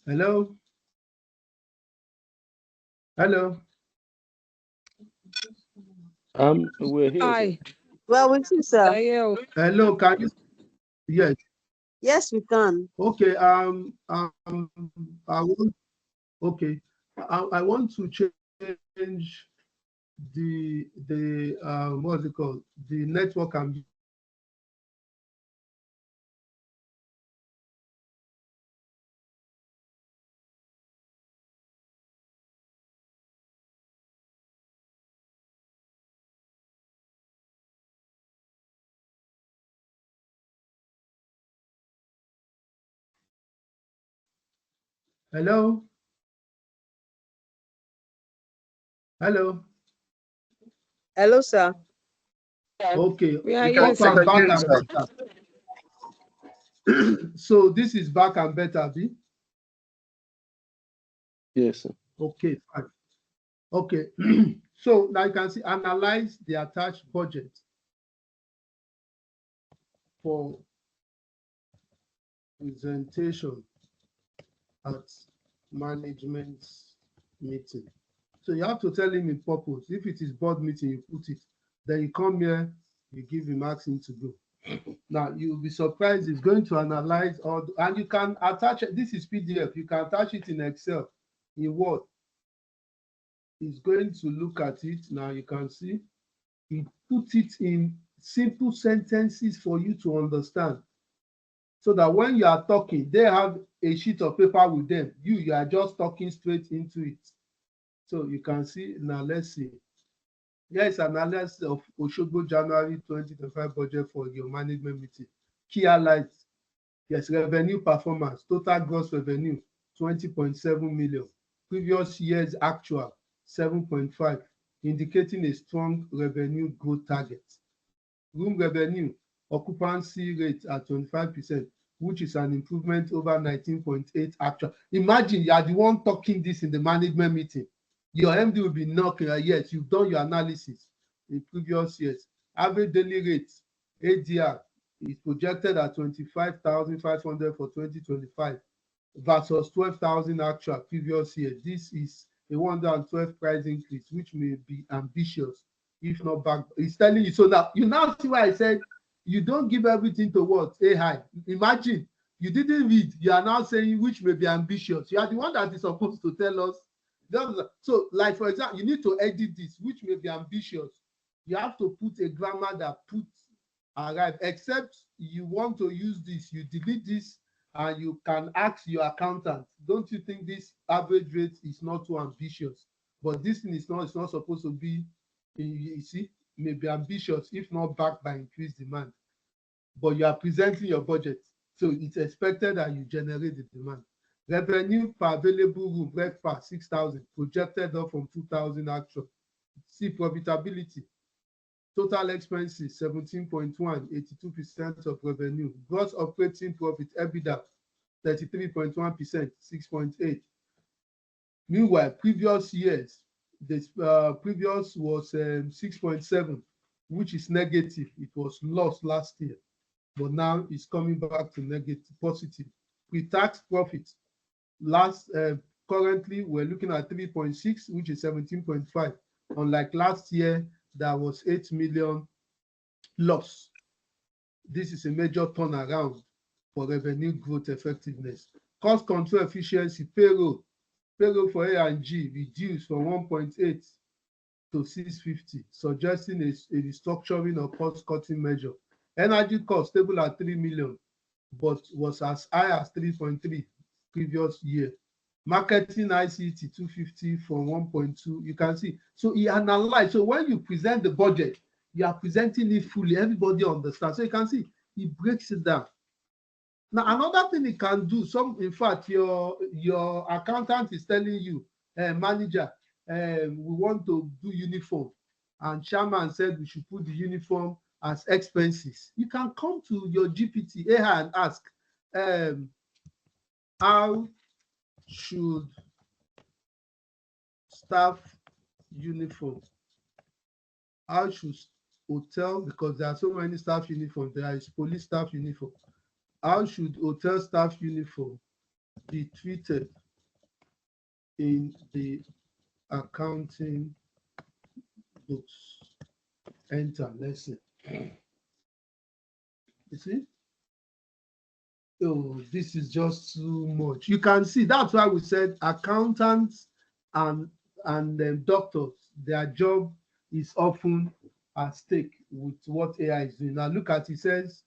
Hello? Hello? We're here. Hi. Well, with you, sir. Hello, can you? Yes. Yes, we can. Okay. I want. Okay. I want to change the what's it called? The network and hello? Hello? Hello, sir. Okay. We are Up here, and sir. back and better. So this is back and better, B? Yes, sir. Okay, fine. Okay. So now you can see, analyze the attached budget for presentation at management meeting. So you have to tell him in purpose. If it is board meeting, you put it. Then you come here, you give him asking to go. Now you'll be surprised. It's going to analyze all, and you can attach it. This is PDF. You can attach it in Excel, in Word. It's going to look at it. Now you can see. He put it in simple sentences for you to understand. So that when you are talking, they have a sheet of paper with them. You are just talking straight into it. So you can see now. Let's see. Here is analysis of Oshogbo January 2025 budget for your management meeting. Key highlights. Yes, revenue performance. Total gross revenue 20.7 million. Previous year's actual 7.5, indicating a strong revenue growth target. Room revenue occupancy rate at 25%, which is an improvement over 19.8 actual. Imagine you are the one talking this in the management meeting. Your MD will be knocking, yes, you've done your analysis in previous years. Average daily rate, ADR, is projected at 25,500 for 2025 versus 12,000 actual previous year. This is a 112 price increase, which may be ambitious, if not back. It's telling you. So now you now see why I said you don't give everything to what? AI. Imagine you didn't read. You are now saying which may be ambitious. You are the one that is supposed to tell us. So, like for example, you need to edit this, which may be ambitious. You have to put a grammar that puts arrive. Except you want to use this, you delete this, and you can ask your accountant. Don't you think this average rate is not too ambitious? But this thing is not. It's not supposed to be. You see, may be ambitious if not backed by increased demand. But you are presenting your budget, so it's expected that you generate the demand. Revenue per available room, RevPAR 6,000, projected up from 2,000 actual. See profitability. Total expenses 17.1, 82% of revenue. Gross operating profit, EBITDA 33.1%, 6.8. Meanwhile, previous years, this previous was 6.7, which is negative. It was lost last year, but now it's coming back to negative, positive. Pre-tax profit, currently we're looking at 3.6, which is 17.5. Unlike last year, that was 8 million loss. This is a major turnaround for revenue growth effectiveness. Cost control efficiency, payroll for A&G reduced from 1.8 to 650, suggesting a restructuring or cost-cutting measure. Energy cost stable at 3 million, but was as high as 3.3 previous year. Marketing ICT 250 from 1.2. You can see. So he analyzed. So when you present the budget, you are presenting it fully. Everybody understands. So you can see he breaks it down. Now, another thing he can do, in fact, your accountant is telling you, manager, we want to do uniform. And chairman said we should put the uniform as expenses. You can come to your GPT AI and ask, how should staff uniform, how should hotel, because there are so many staff uniforms, there is police staff uniform, how should hotel staff uniform be treated in the accounting books? Enter, let's see. You see? Oh, this is just too much. You can see, that's why we said accountants and doctors, their job is often at stake with what AI is doing. Now look at it, says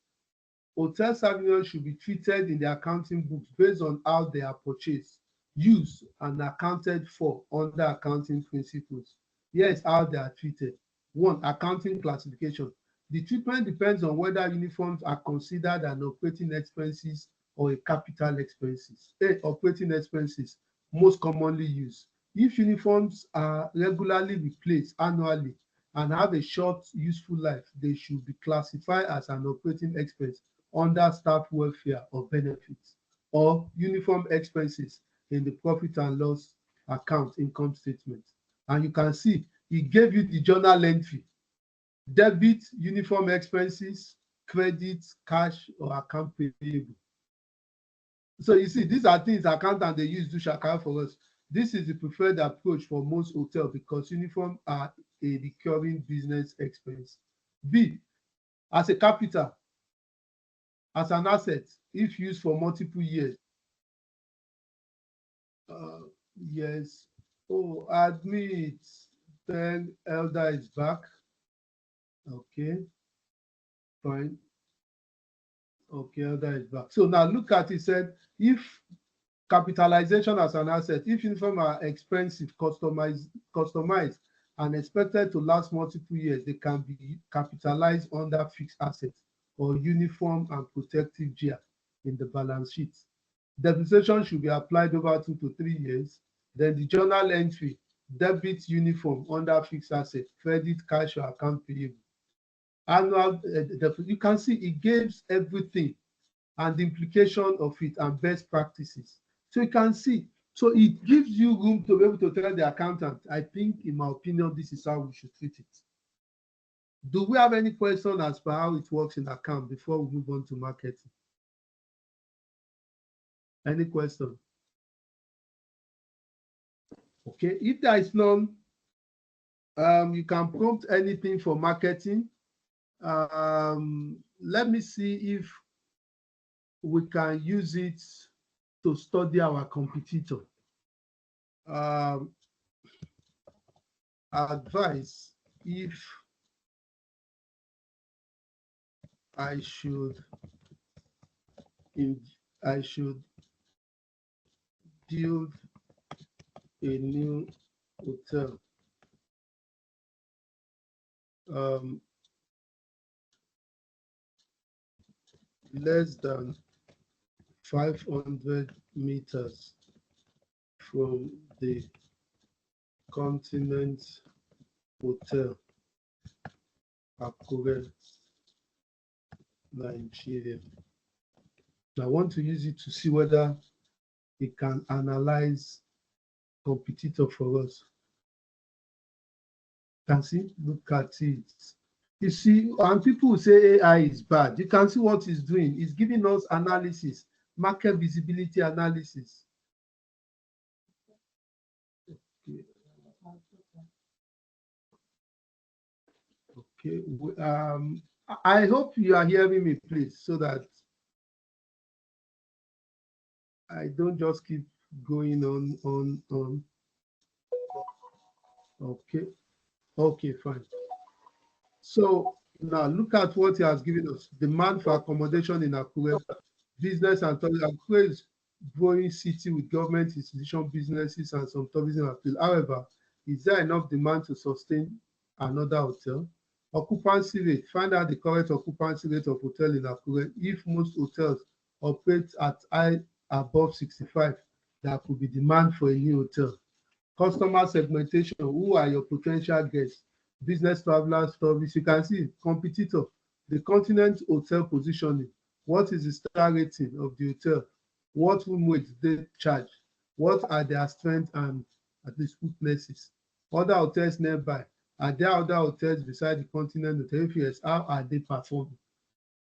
hotel services should be treated in the accounting books based on how they are purchased, used, and accounted for under accounting principles. Here's how they are treated. 1. Accounting classification. The treatment depends on whether uniforms are considered an operating expenses or a capital expenses. Operating expenses, most commonly used. If uniforms are regularly replaced annually and have a short useful life, they should be classified as an operating expense under staff welfare or benefits, or uniform expenses in the profit and loss account income statement. And you can see, he gave you the journal entry. Debit, uniform expenses, credit, cash, or account payable. So you see, these are things accountants they use to shakara for us. This is the preferred approach for most hotels because uniforms are a recurring business expense. B, as a capital, as an asset, if used for multiple years. Yes. Oh, admit, then Elder is back. Okay, fine. Okay, Elder is back. So now look at it, said, if capitalization as an asset, if uniforms are expensive, customized, and expected to last multiple years, they can be capitalized under fixed assets or uniform and protective gear in the balance sheet. Depreciation should be applied over 2 to 3 years. Then the journal entry, debit uniform under fixed asset, credit, cash, or account payable. Annual, you can see it gives everything and the implication of it and best practices. So you can see, so it gives you room to be able to tell the accountant, I think, in my opinion, this is how we should treat it. Do we have any question as per how it works in account before we move on to marketing? Any question? Okay, if there is none, you can prompt anything for marketing. Let me see if we can use it to study our competitor. Advice, if I should build a new hotel, less than 500 meters from the Continent Hotel, Akure, Nigeria. I want to use it to see whether it can analyze competitor for us. You can see, look at it. You see, and people who say AI is bad, you can see what it's doing. It's giving us analysis, market visibility analysis. Okay. I hope you are hearing me, please, so that I don't just keep going on. Okay. Okay, fine. So now look at what he has given us. Demand for accommodation in Akure, business and tourism. Akure is growing city with government institution, businesses, and some tourism appeal. However, is there enough demand to sustain another hotel? Occupancy rate. Find out the correct occupancy rate of hotel in Akure. If most hotels operate at high above 65, there could be demand for a new hotel. Customer segmentation. Who are your potential guests? Business travelers, tourists. You can see competitor. The continent hotel positioning. What is the star rating of the hotel? What room rate they charge? What are their strengths and at least weaknesses? Other hotels nearby. Are there other hotels beside the continent hotel? If yes, how are they performing?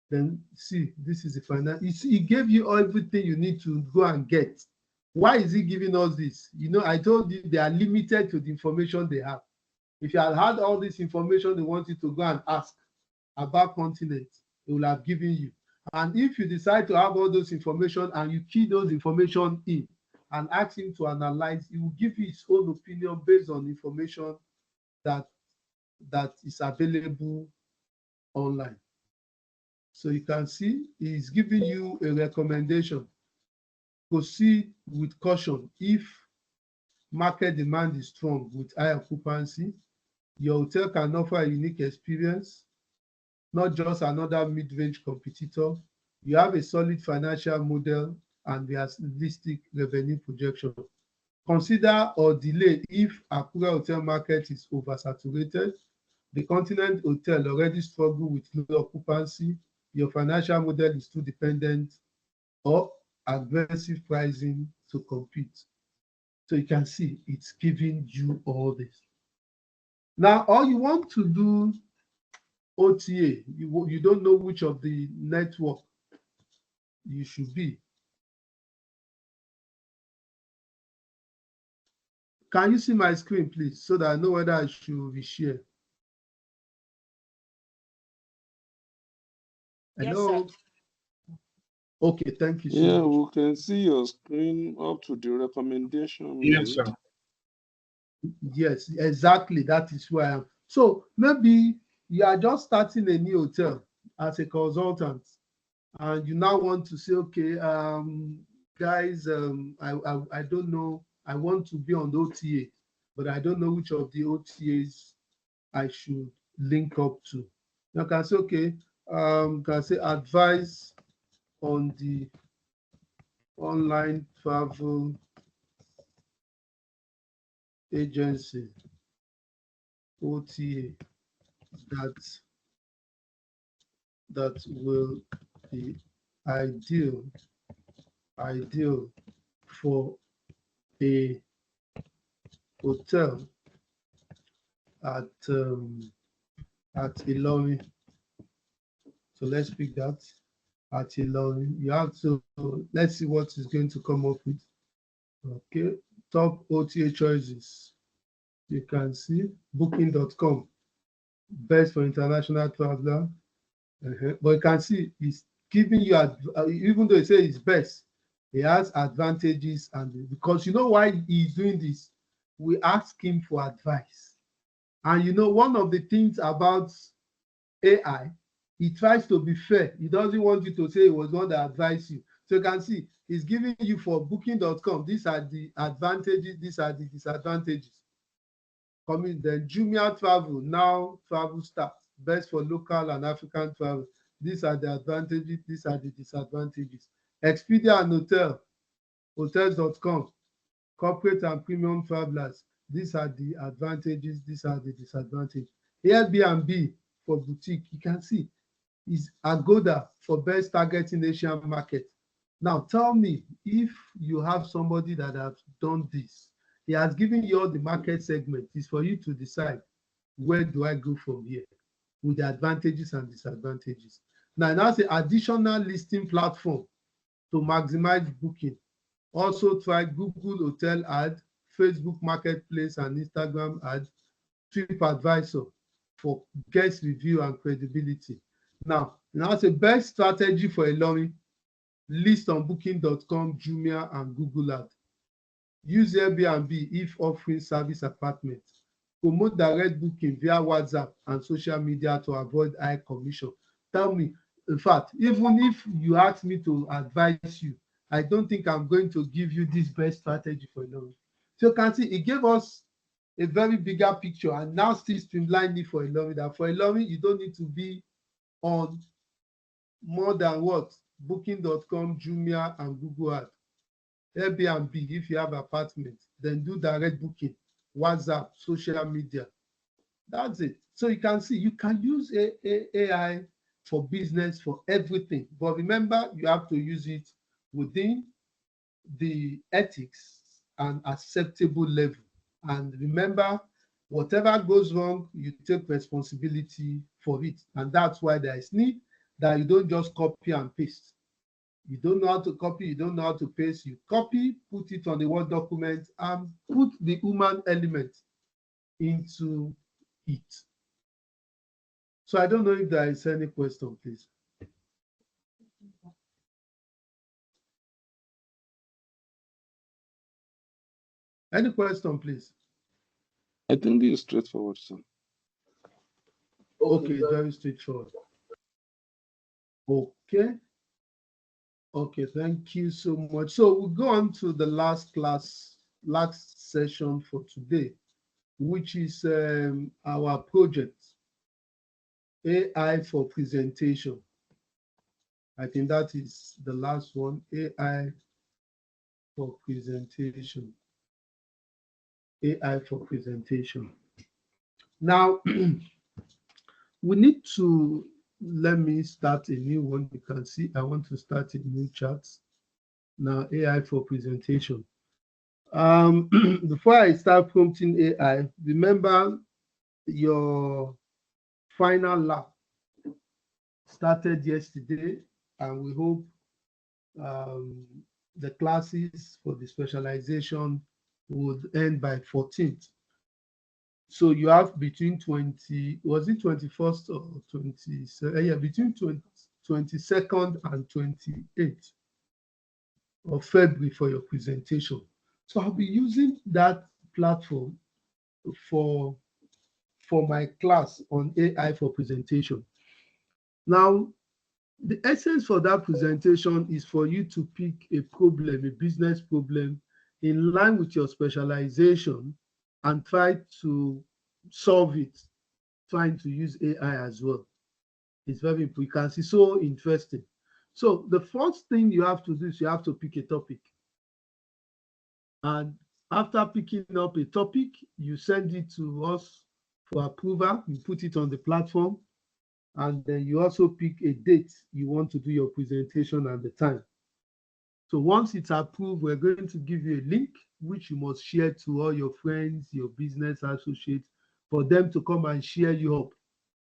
Then see, this is the final. You see, he gave you everything you need to go and get. Why is he giving us this? You know, I told you they are limited to the information they have. If you had had all this information they want you to go and ask about continents, they will have given you. And if you decide to have all those information and you key those information in and ask him to analyze, he will give you his own opinion based on information that is available online. So you can see he's giving you a recommendation. Proceed with caution if market demand is strong with high occupancy. Your hotel can offer a unique experience, not just another mid-range competitor. You have a solid financial model and realistic revenue projection. Consider or delay if Akure hotel market is oversaturated. The Continent Hotel already struggle with low occupancy. Your financial model is too dependent or aggressive pricing to compete. So you can see it's giving you all this. Now, all you want to do OTA, you don't know which of the network you should be. Can you see my screen, please, so that I know whether I should reshare? Hello? Yes, sir. Okay, thank you so Yeah, much. we can see your screen up to the recommendation. Yes, sir. Yes, exactly. That is where I am. So maybe you are just starting a new hotel as a consultant, and you now want to say, okay, guys, I don't know. I want to be on the OTA, but I don't know which of the OTAs I should link up to. You can say, okay, can say advice on the online travel agency OTA that will be ideal for a hotel at Ilorin. So let's pick that at Ilorin. You have to, let's see what is going to come up with. Okay, top OTA choices. You can see booking.com, best for international traveler. But you can see it's giving you, even though it says it's best, it has advantages. And because you know why he's doing this, we ask him for advice. And you know, one of the things about AI, he tries to be fair. He doesn't want you to say he was one that advised you. So you can see he's giving you for booking.com. These are the advantages, these are the disadvantages. Coming then, Jumia Travel, now travel starts. Best for local and African travel. These are the advantages, these are the disadvantages. Expedia and Hotel, hotels.com, corporate and premium travelers. These are the advantages, these are the disadvantages. Airbnb for boutique, you can see, is Agoda for best targeting Asian market. Now tell me, if you have somebody that has done this, he has given you all the market segment. It's for you to decide, where do I go from here with the advantages and disadvantages. Now that's the additional listing platform to maximize booking. Also try Google Hotel ad, Facebook Marketplace and Instagram ad, TripAdvisor for guest review and credibility. Now that's the best strategy for Ilorin. List on booking.com, Jumia and Google ad. Use Airbnb if offering service apartment. Promote direct booking via WhatsApp and social media to avoid high commission. Tell me, in fact, even if you ask me to advise you, I don't think I'm going to give you this best strategy for Ilorin. So you can see it gave us a very bigger picture and now still streamlined it for Ilorin. That for Ilorin, you don't need to be on more than what? Booking.com, Jumia and Google ad. Airbnb, if you have apartment, then do direct booking, WhatsApp, social media. That's it. So you can see you can use AI for business, for everything. But remember, you have to use it within the ethics and acceptable level. And remember, whatever goes wrong, you take responsibility for it. And that's why there is need that you don't just copy and paste. You don't know how to copy, you don't know how to paste. You copy, put it on the Word document, and put the human element into it. So I don't know if there is any question, please. Any question, please? I think this is straightforward, sir. Okay, very straightforward. Okay. Okay, thank you so much. So we'll go on to the last session for today, which is our project, AI for presentation. I think that is the last one, AI for presentation. AI for presentation. Now, we need to, let me start a new one. You can see I want to start a new chat. Now, AI for presentation. Before I start prompting AI, remember your final lab started yesterday, and we hope the classes for the specialization would end by 14th. So you have between 20, was it 21st or 27th? Yeah, between 22nd and 28th of February for your presentation. So I'll be using that platform for my class on AI for presentation. Now, the essence for that presentation is for you to pick a problem, a business problem, in line with your specialization and try to solve it, trying to use AI as well. It's very important. You can see, so interesting. So the first thing you have to do is you have to pick a topic. And after picking up a topic, you send it to us for approval. You put it on the platform. And then you also pick a date you want to do your presentation and the time. So once it's approved, we're going to give you a link, which you must share to all your friends, your business associates, for them to come and share you up.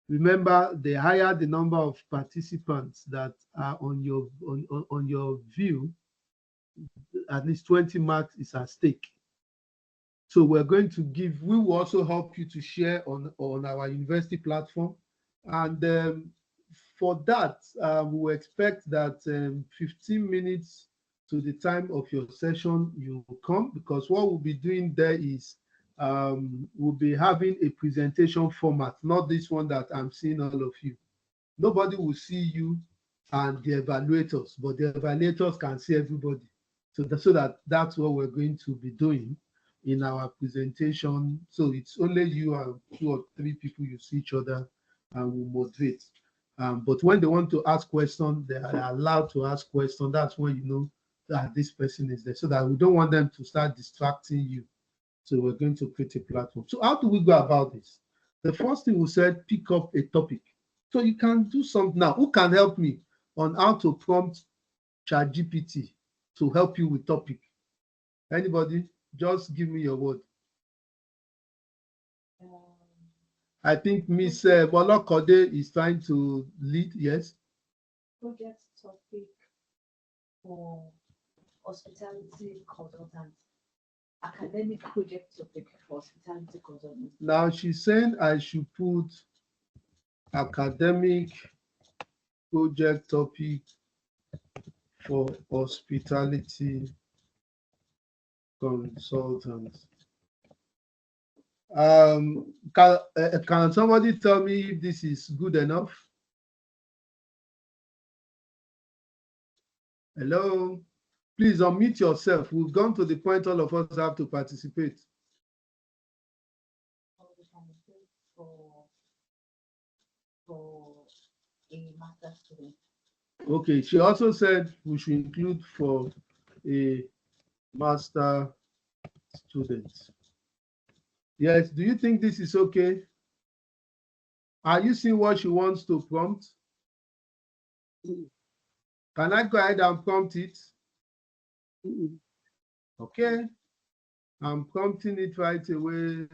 Remember, the higher the number of participants that are on your view, at least 20 marks is at stake. So we're going to give, we will also help you to share on our university platform. And for that, we expect that 15 minutes to the time of your session, you will come, because what we'll be doing there is we'll be having a presentation format, not this one that I'm seeing all of you. Nobody will see you and the evaluators, but the evaluators can see everybody. So that's what we're going to be doing in our presentation. So it's only you and 2 or 3 people, you see each other, and we'll moderate. But when they want to ask questions, they are allowed to ask questions. That's when you know that this person is there, so that we don't want them to start distracting you. So we're going to create a platform. So how do we go about this? The first thing we said, pick up a topic. So you can do something now. Who can help me on how to prompt ChatGPT to help you with topic? Anybody? Just give me your word. I think Miss Bolokode is trying to lead. Yes. Project topic for hospitality consultants. Academic project topic for hospitality consultants. Now she's saying I should put academic project topic for hospitality consultants. Can somebody tell me if this is good enough? Hello, please unmute yourself. We've gone to the point all of us have to participate. For a master student. Okay, she also said we should include for a master student. Yes, do you think this is okay? Are you seeing what she wants to prompt? Can I go ahead and prompt it? Mm-mm. Okay. I'm prompting it right away.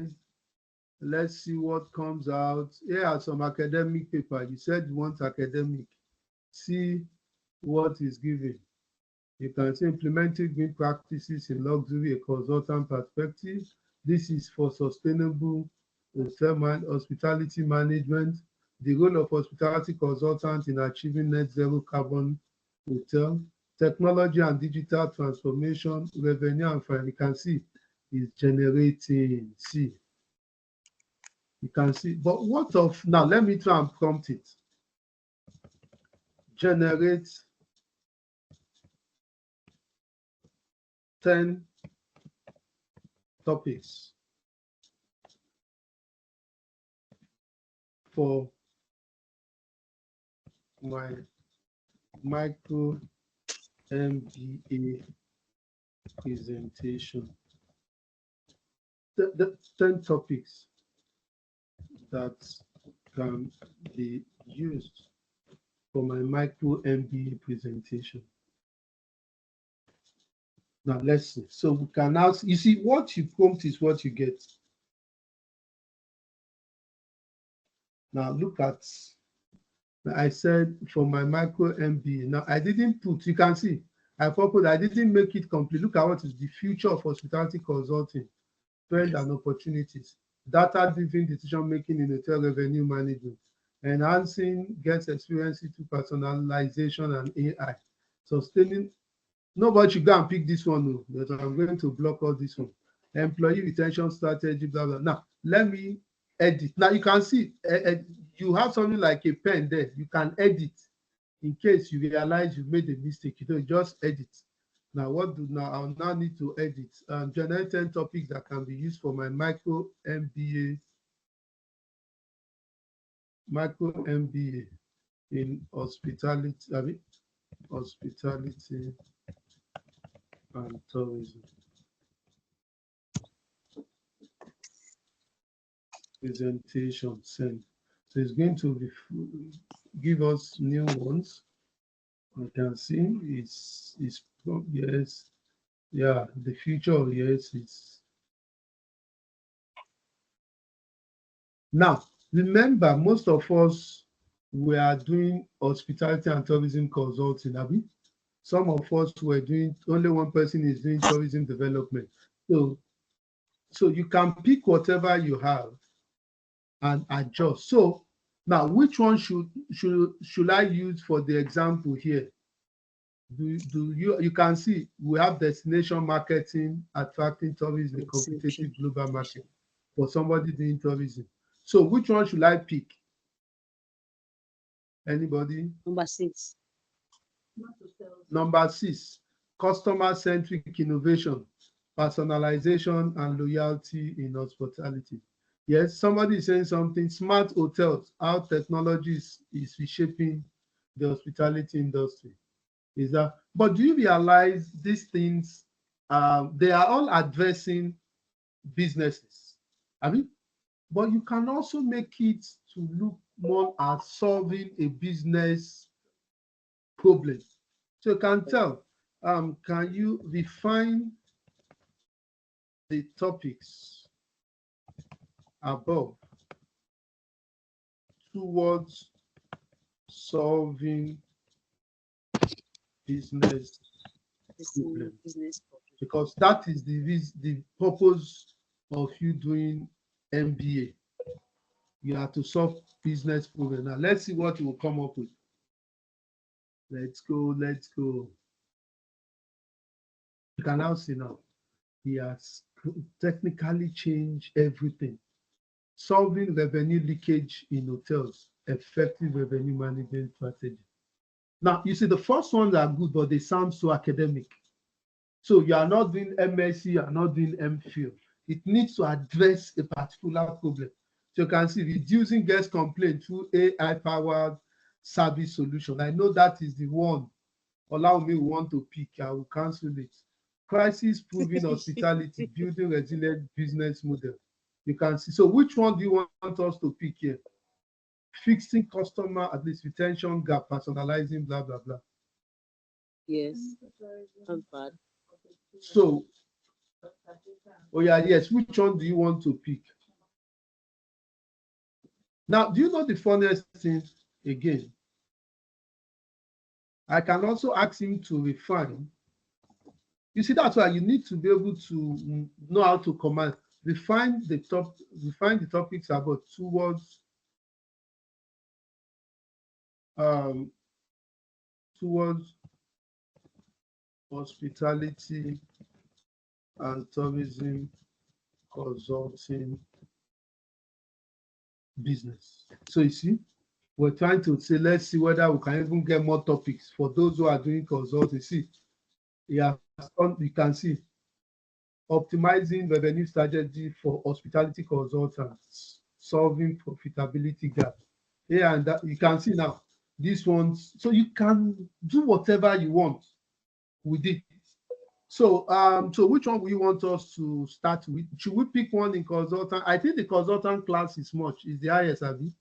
Let's see what comes out. Here are some academic paper. You said you want academic. See what is given. You can see implementing green practices in luxury, a consultant perspective. This is for sustainable hospitality management. The role of hospitality consultant in achieving net zero carbon hotel. Technology and digital transformation, revenue and finance. You can see is generating. See, you can see. But what of now? Let me try and prompt it. Generate 10 topics for my micro MBA presentation. The 10 topics that can be used for my micro MBA presentation. Now let's see. So we can now, you see, what you prompt is what you get. Now look at, I said for my micro MBA. Now I didn't put, you can see, I didn't make it complete. Look at what is the future of hospitality consulting, trends and opportunities, data-driven decision-making in hotel revenue management, enhancing guest experiences through personalization and AI, sustaining. Nobody should go and pick this one, no, but I'm going to block all this one. Employee retention strategy, blah, blah. Now, let me edit. Now, you can see you have something like a pen there. You can edit in case you realize you made a mistake. You don't just edit. Now, I'll now need to edit. Generate 10 topics that can be used for my micro MBA in hospitality, hospitality and tourism. Presentation send. So it's going to give us new ones. You can see it's yes, yeah, the future of yes is. Now remember, most of us we are doing hospitality and tourism consulting, Abi. Some of us were doing, only one person is doing tourism development. So you can pick whatever you have and adjust. So now, which one should I use for the example here? You can see we have destination marketing, attracting tourists in a competitive global market for somebody doing tourism. So which one should I pick? Anybody? Number 6. Number 6, customer-centric innovation, personalization and loyalty in hospitality. Yes, somebody is saying something. Smart hotels, how technology is reshaping the hospitality industry. Is that? But do you realize these things? They are all addressing businesses. I mean, but you can also make it to look more at solving a business problem. So you can tell. Can you refine the topics above towards solving business problem? Because that is the purpose of you doing MBA. You have to solve business problem. Now let's see what you will come up with. Let's go. You can now see now. He has technically changed everything. Solving revenue leakage in hotels, effective revenue management strategy. Now, you see, the first ones are good, but they sound so academic. So you are not doing MSc, you are not doing MPhil. It needs to address a particular problem. So you can see reducing guest complaint through AI-powered service solution. I know that is the one. Allow me want to pick. I will cancel it. Crisis proving hospitality, building resilient business model. You can see. So which one do you want us to pick here? fixing customer, at least retention gap, personalizing, blah, blah, blah. Yes. Not bad. So, oh yeah, yes, which one do you want to pick? Now, do you know the funniest thing again? I can also ask him to refine. You see, that's why you need to be able to know how to command. Refine the topics about towards hospitality and tourism consulting business. So you see, we're trying to say, let's see whether we can even get more topics for those who are doing consulting. See, yeah, you can see optimizing revenue strategy for hospitality consultants, solving profitability gap. Yeah, and that, you can see now these ones. So you can do whatever you want with it. So, so which one will you want us to start with? Should we pick one in consultant? I think the consultant class is the highest, Abby.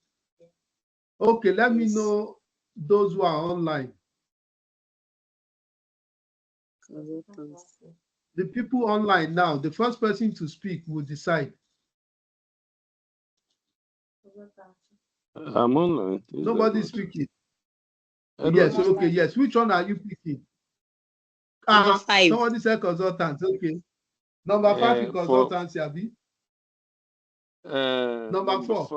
Okay, let me know those who are online. The people online now, the first person to speak will decide. I'm online. Nobody's speaking. Yes, okay, yes. Which one are you picking? Number 5. Somebody said consultant. Okay. Number 5 in consultancy, Abby. Number 4.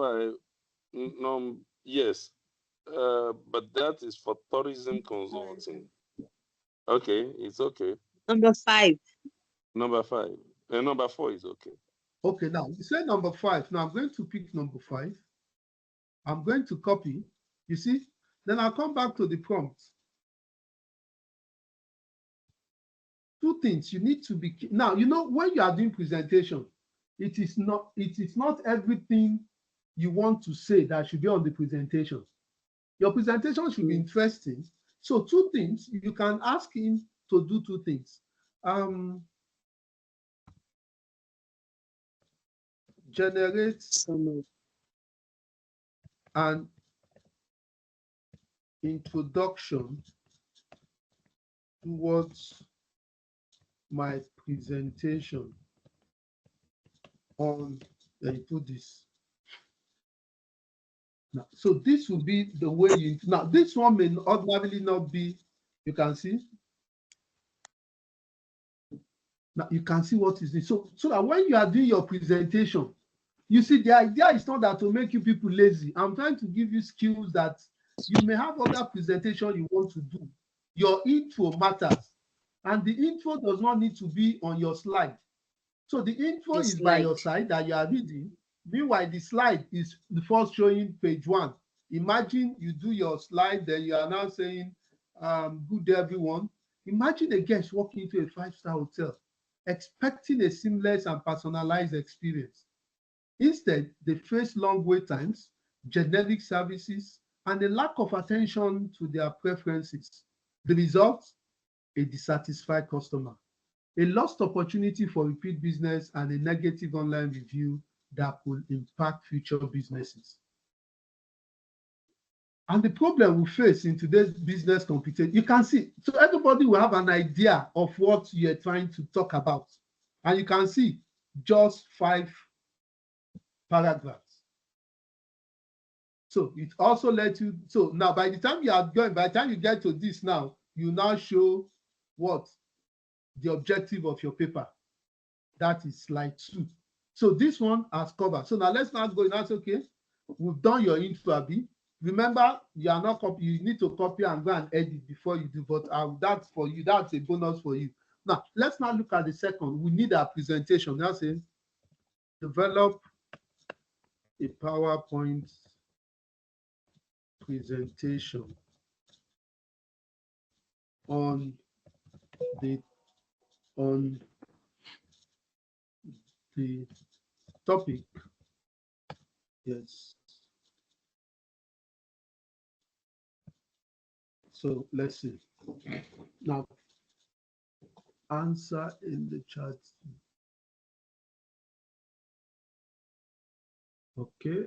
5. Yes. But that is for tourism consulting. Okay, it's okay. Number 5. Number 5. Number 4 is okay. Okay, now you said number 5. Now I'm going to pick number 5. I'm going to copy. You see? Then I'll come back to the prompt. 2 things you need to be now. You know, when you are doing presentation, it is not everything you want to say that should be on the presentation. Your presentation should be interesting. So 2 things you can ask him to do. 2 things. Generate an introduction towards my presentation on, you put this. Now, so this will be the way you, now this one may ordinarily not be, you can see. Now you can see what is this. So that when you are doing your presentation, you see the idea is not that to make you people lazy. I'm trying to give you skills that you may have other presentation you want to do. Your intro matters. And the intro does not need to be on your slide. So the intro is by your side that you are reading. Meanwhile, the slide is the first showing page 1. Imagine you do your slide, then you are now saying, good day, everyone. Imagine a guest walking into a 5-star hotel, expecting a seamless and personalized experience. Instead, they face long wait times, generic services, and a lack of attention to their preferences. The result? A dissatisfied customer, a lost opportunity for repeat business, and a negative online review that could impact future businesses. And the problem we face in today's business competition, you can see, so everybody will have an idea of what you're trying to talk about. And you can see just 5 paragraphs. So it also lets you, so now by the time you are going, by the time you get to this now, you now show what? The objective of your paper. That is slide 2. So this one has covered. So now let's not go. That's okay. We've done your intro, Abby. Remember, you are not copy. You need to copy and go and edit before you do. But that's for you. That's a bonus for you. Now let's now look at the second. We need our presentation. Now say, develop a PowerPoint presentation on the topic. Yes. So let's see. Now, answer in the chat. Okay.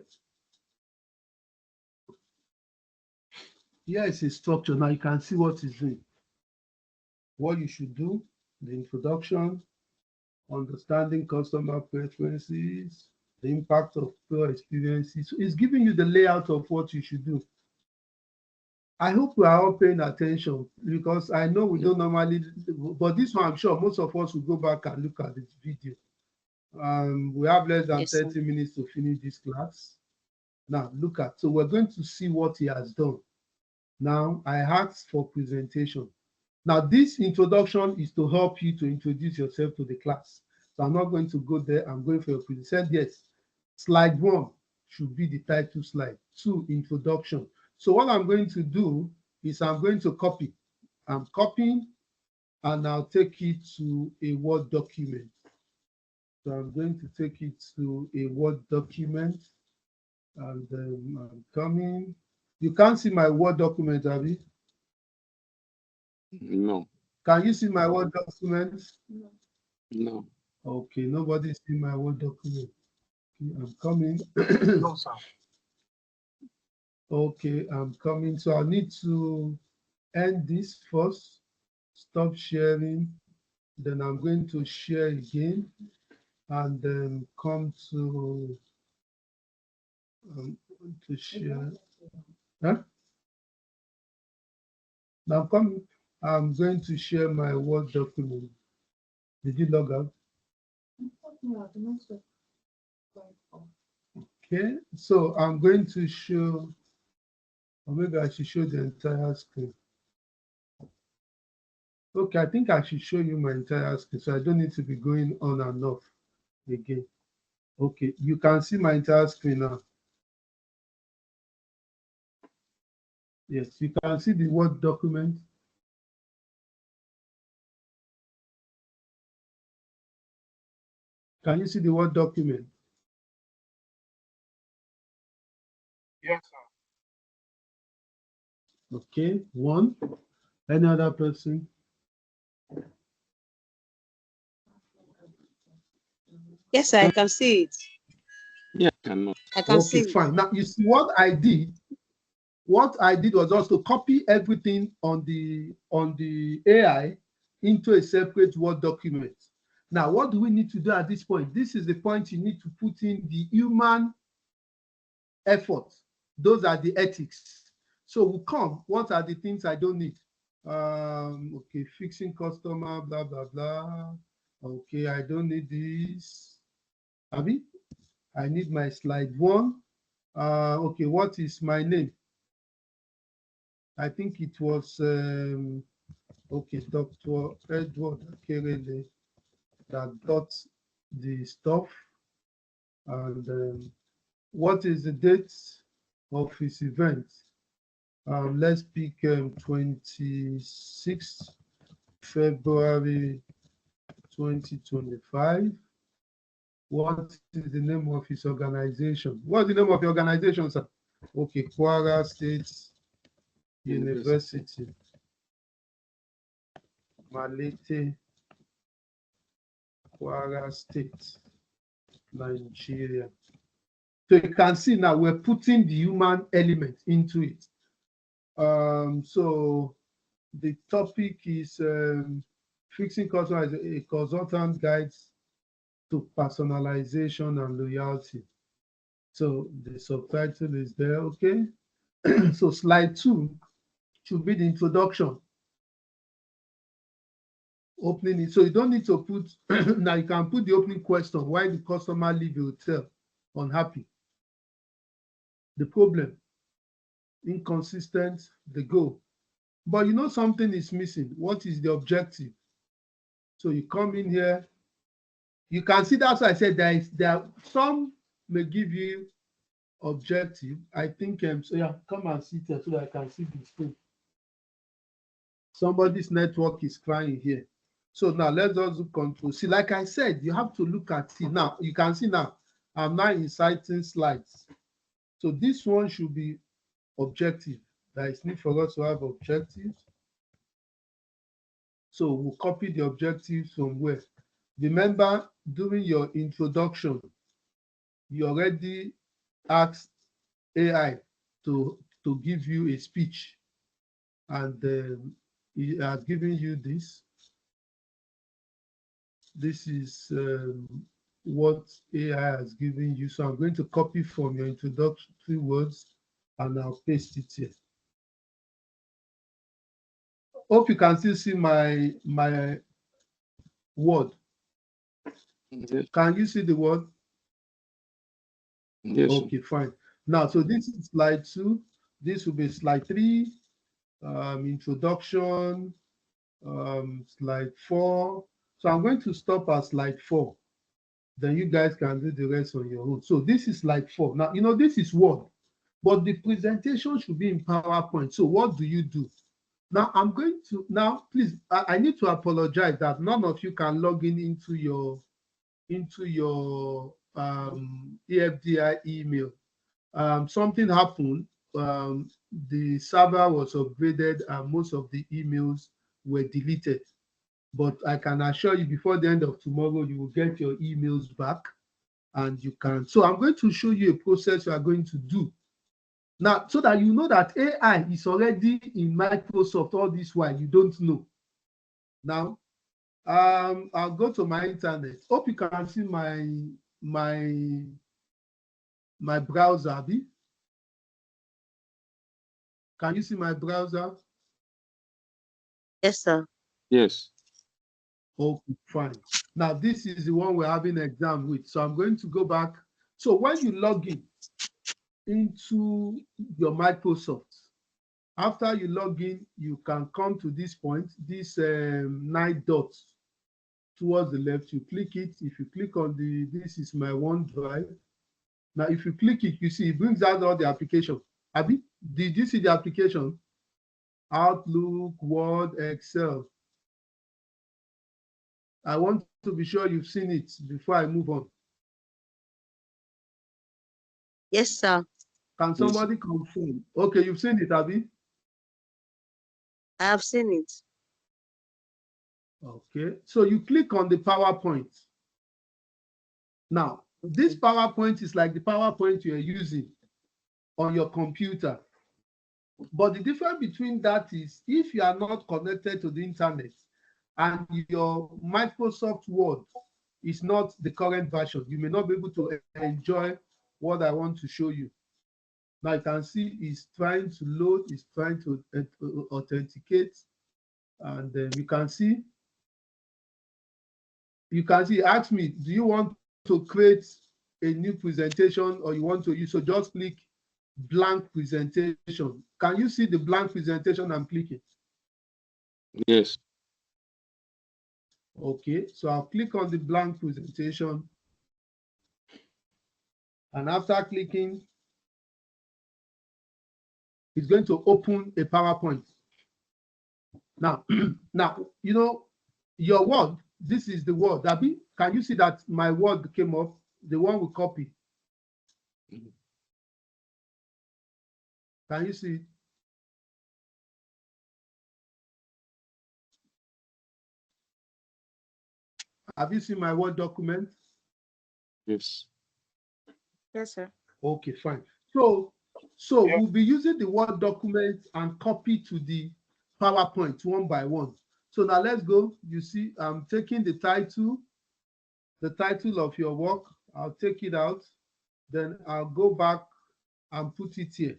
Here is a structure. Now you can see what is doing. What you should do, the introduction, understanding customer preferences, the impact of poor experiences. So it's giving you the layout of what you should do. I hope we are all paying attention, because I know we don't normally, but this one I'm sure most of us will go back and look at this video. We have less than Yes, 30 minutes to finish this class. Now look at, so we're going to see what he has done. Now I asked for presentation. Now this introduction is to help you to introduce yourself to the class. So I'm not going to go there. I'm going for your presentation. Yes, slide 1 should be the title slide. 2, introduction. So what I'm going to do is I'm going to copy. I'm copying and I'll take it to a Word document. So I'm going to take it to a Word document, and I'm coming. You can't see my Word document, Abby? No. Can you see my Word document? No. Okay, nobody see my Word document. Okay, I'm coming. No, sir. Okay, I'm coming. So I need to end this first. Stop sharing. Then I'm going to share again, and then come to share. Huh? Now come. I'm going to share my Word document. Did you log out? Okay, so I'm going to show, or maybe I should show the entire screen. Okay, I think I should show you my entire screen, so I don't need to be going on and off again. Okay, you can see my entire screen now. Yes, you can see the Word document. Can you see the Word document? Yes, sir. Okay, 1. Any other person? Yes, I can see it. Yeah, I cannot. I can see Okay, it. fine. Now you see what I did. What I did was also copy everything on the AI into a separate Word document. Now, what do we need to do at this point? This is the point you need to put in the human effort. Those are the ethics. So we come. What are the things I don't need? Okay, fixing customer, blah blah blah. Okay, I don't need this. Abi, I need my slide 1. Okay, what is my name? I think it was okay, Dr. Edward Kerele that got the stuff. And what is the date of his event? Let's pick 26th February 2025. What is the name of his organization? What's the name of your organization, sir? Okay, Kwara State University. Malete, Kwara State, Nigeria. So you can see now we're putting the human element into it. So the topic is fixing customer as a consultant guides to personalization and loyalty. So the subtitle is there, okay? So slide 2 should be the introduction. Opening it. So you don't need to put, now you can put the opening question, why the customer leave your hotel unhappy? The problem, inconsistent, the goal. But you know something is missing. What is the objective? So you come in here, you can see that's why I said there some may give you objective. I think so yeah, come and sit here so that I can see the screen. Somebody's network is crying here. So now let's also control. See, like I said, you have to look at it. Now you can see now I'm now inciting slides. So this one should be objective. There is need for us to have objectives. So we'll copy the objectives from where? Remember, during your introduction, you already asked AI to give you a speech. and he has given you this. This is what AI has given you. So I'm going to copy from your introductory words and I'll paste it here. Hope you can still see my word. Yes. Can you see the word? Yes. Okay, fine. Now, so this is slide 2. This will be slide 3, introduction, slide 4. So I'm going to stop at slide 4. Then you guys can do the rest on your own. So this is slide 4. Now, you know, this is Word, but the presentation should be in PowerPoint. So what do you do? Now, I'm going to, now, please, I need to apologize that none of you can log in into your EFDI email. Something happened. The server was upgraded and most of the emails were deleted. But I can assure you before the end of tomorrow, you will get your emails back and you can. So I'm going to show you a process you are going to do. Now, so that you know that AI is already in Microsoft all this while, you don't know. Now, I'll go to my internet. Hope you can see my browser, Abby. Can you see my browser? Yes, sir. Yes. Okay, fine. Now, this is the one we're having an exam with. So I'm going to go back. So when you log in into your Microsoft, after you log in, you can come to this point, this 9 dots towards the left. You click it. If you click on this is my OneDrive. Now, if you click it, you see it brings out all the application. Abby, did you see the application? Outlook, Word, Excel. I want to be sure you've seen it before I move on. Yes, sir. Can somebody confirm? Okay, you've seen it, Abby? I have seen it. Okay, so you click on the PowerPoint. Now, this PowerPoint is like the PowerPoint you're using on your computer. But the difference between that is if you are not connected to the internet and your Microsoft Word is not the current version, you may not be able to enjoy what I want to show you. Now you can see it's trying to load, it's trying to authenticate, and you can see, ask me, do you want to create a new presentation or you want to use, so just click blank presentation. Can you see the blank presentation I'm clicking? Yes. Okay, so I'll click on the blank presentation. And after clicking, it's going to open a PowerPoint. Now, now, you know, your word, this is the word. Abby, can you see that my word came up? The one we copy. Can you see it? Have you seen my Word document? Yes. Yes, sir. Okay, fine. So we'll be using the Word document and copy to the PowerPoint one by one. So now let's go. You see, I'm taking the title of your work. I'll take it out. Then I'll go back and put it here.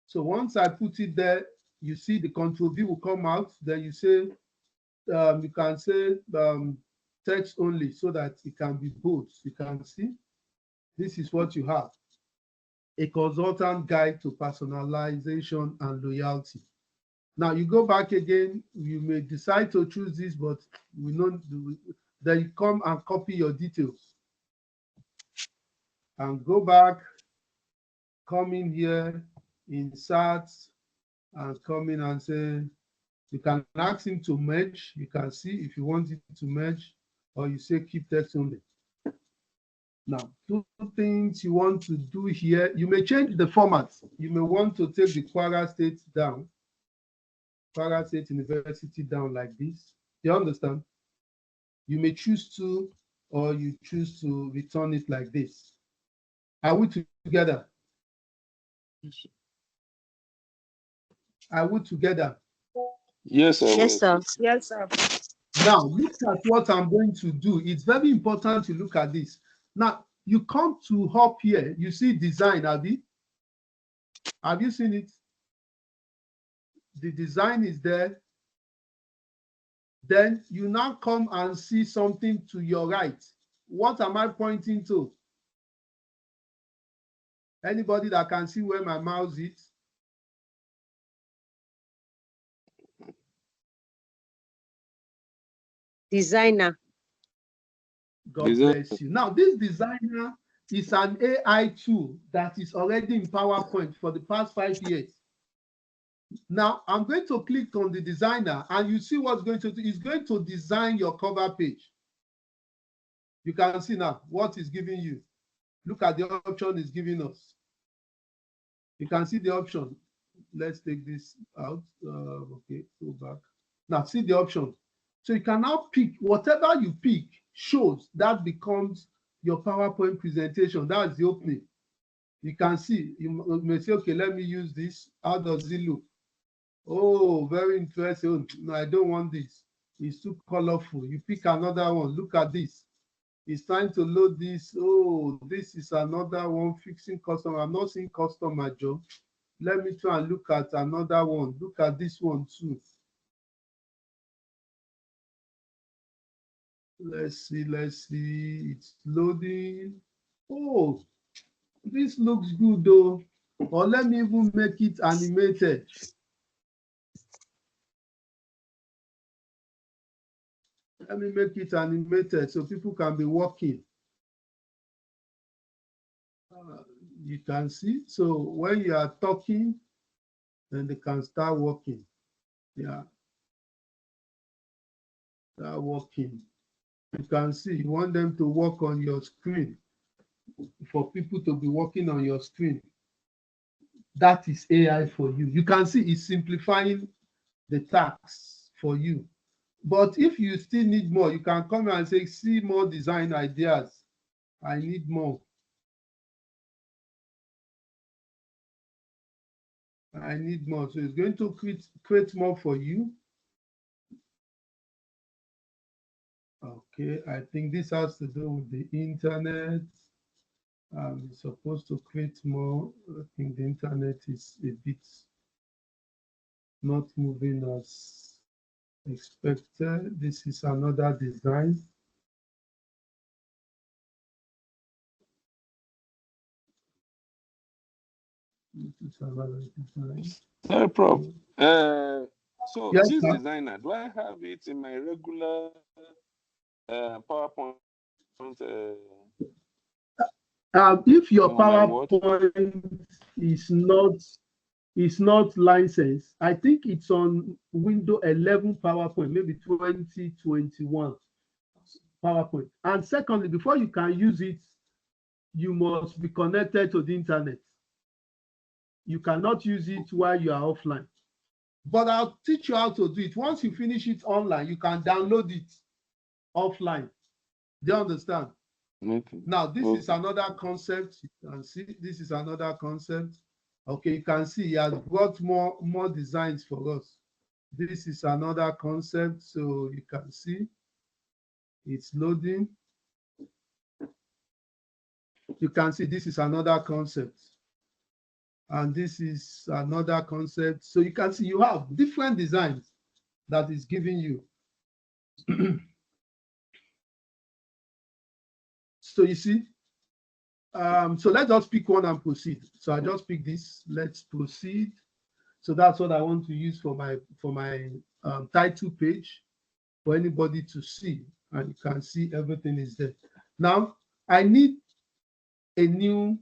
So once I put it there, you see the control V will come out. Then you say, you can say text only so that it can be bold. You can see this is what you have. A consultant guide to personalization and loyalty. Now you go back again, you may decide to choose this, but we know then you come and copy your details. And go back, come in here, insert, and come in and say, you can ask him to merge. You can see if you want it to merge, or you say keep text only. Now, 2 things you want to do here. You may change the format. You may want to take the Kwara State down, Kwara State University down like this. You understand? You may choose to, or you choose to return it like this. Are we together? Yes. Are we together? Yes, sir. Yes, sir. Yes, sir. Now, look at what I'm going to do. It's very important to look at this. Now, you come to hop here. You see design, Abby? Have you seen it? The design is there. Then you now come and see something to your right. What am I pointing to? Anybody that can see where my mouse is? Designer. God bless you. Now, this designer is an AI tool that is already in PowerPoint for the past 5 years. Now, I'm going to click on the designer, and you see what's going to do. It's going to design your cover page. You can see now what it's giving you. Look at the option it's giving us. You can see the option. Let's take this out. Okay, go back. Now, see the option. So you can now pick whatever you pick, shows that becomes your PowerPoint presentation. That's the opening. You can see, you may say, okay, let me use this. How does it look? Oh, very interesting. No, I don't want this. It's too colorful. You pick another one. Look at this. It's trying to load this. Oh, this is another one, fixing customer. I'm not seeing customer, Joe. Let me try and look at another one. Look at this one too. Let's see. It's loading. Oh, this looks good though. Or let me even make it animated. Let me make it animated so people can be walking. You can see. So when you are talking, then they can start walking. Yeah. Start walking. You can see you want them to walk on your screen. For people to be walking on your screen. That is AI for you. You can see it's simplifying the tasks for you. But if you still need more, you can come and say, see more design ideas. I need more. I need more. So it's going to create more for you. Okay, I think this has to do with the internet. I'm supposed to create more. I think the internet is a bit not moving as expected. This is another design. This is another design. No problem. So Yes, this sir. designer, do I have it in my regular PowerPoint? If your on my Word? PowerPoint is not licensed, I think it's on Windows 11 PowerPoint, maybe 2021 PowerPoint. And secondly, before you can use it, you must be connected to the internet. You cannot use it while you are offline. But I'll teach you how to do it. Once you finish it online, you can download it offline. Do you understand? Okay. Now, this is another concept. You can see this is another concept. Okay, you can see he has brought more designs for us. This is another concept. So you can see it's loading. You can see this is another concept. And this is another concept. So you can see you have different designs that is giving you. So you see, so let's just pick one and proceed. So I just pick this. Let's proceed. So that's what I want to use for my title page for anybody to see, and you can see everything is there. Now I need a new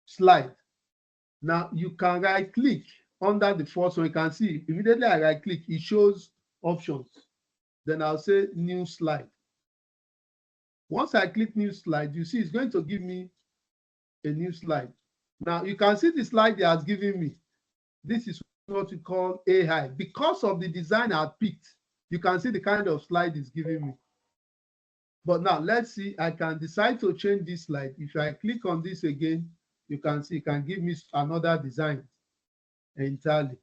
slide. Now you can right click under the first one. You can see immediately I right click, it shows options. Then I'll say new slide. Once I click new slide, you see it's going to give me a new slide. Now you can see the slide it has given me. This is what we call AI. Because of the design I picked, you can see the kind of slide it's giving me. But now let's see, I can decide to change this slide. If I click on this again, you can see it can give me another design entirely.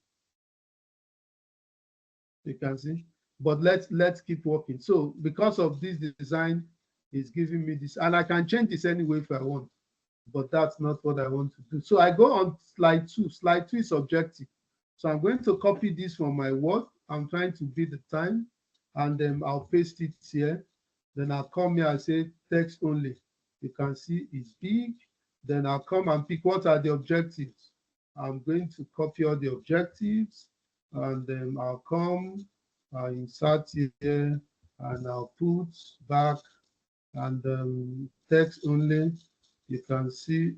You can see. But let's keep working. So because of this design, is giving me this, and I can change this anyway if I want, but that's not what I want to do. So I go on slide 2. Slide 2 is objective. So I'm going to copy this from my Word. I'm trying to beat the time, and then I'll paste it here. Then I'll come here and say text only. You can see it's big. Then I'll come and pick what are the objectives. I'm going to copy all the objectives, and then I'll come, insert here, and I'll put back, and text only. You can see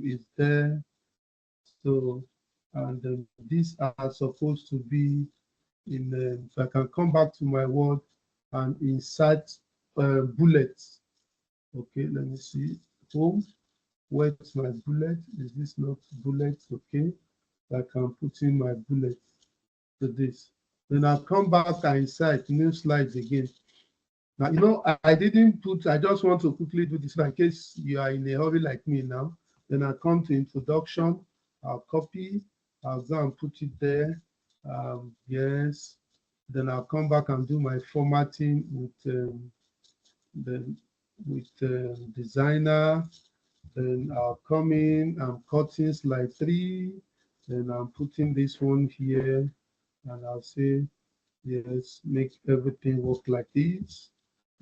it's there. So, and these are supposed to be in. If I can come back to my Word and insert bullets. Okay, let me see. Home. Where's my bullet? Is this not bullet? Okay, I can put in my bullet to this. Then I'll come back and insert new slides again. Now, I didn't put, I just want to quickly do this in case you are in a hurry like me now. Then I come to introduction, I'll copy, I'll go and put it there. Yes. Then I'll come back and do my formatting with designer. Then I'll come in, I'm cutting slide 3. Then I'm putting this one here, and I'll say, yes, make everything work like this.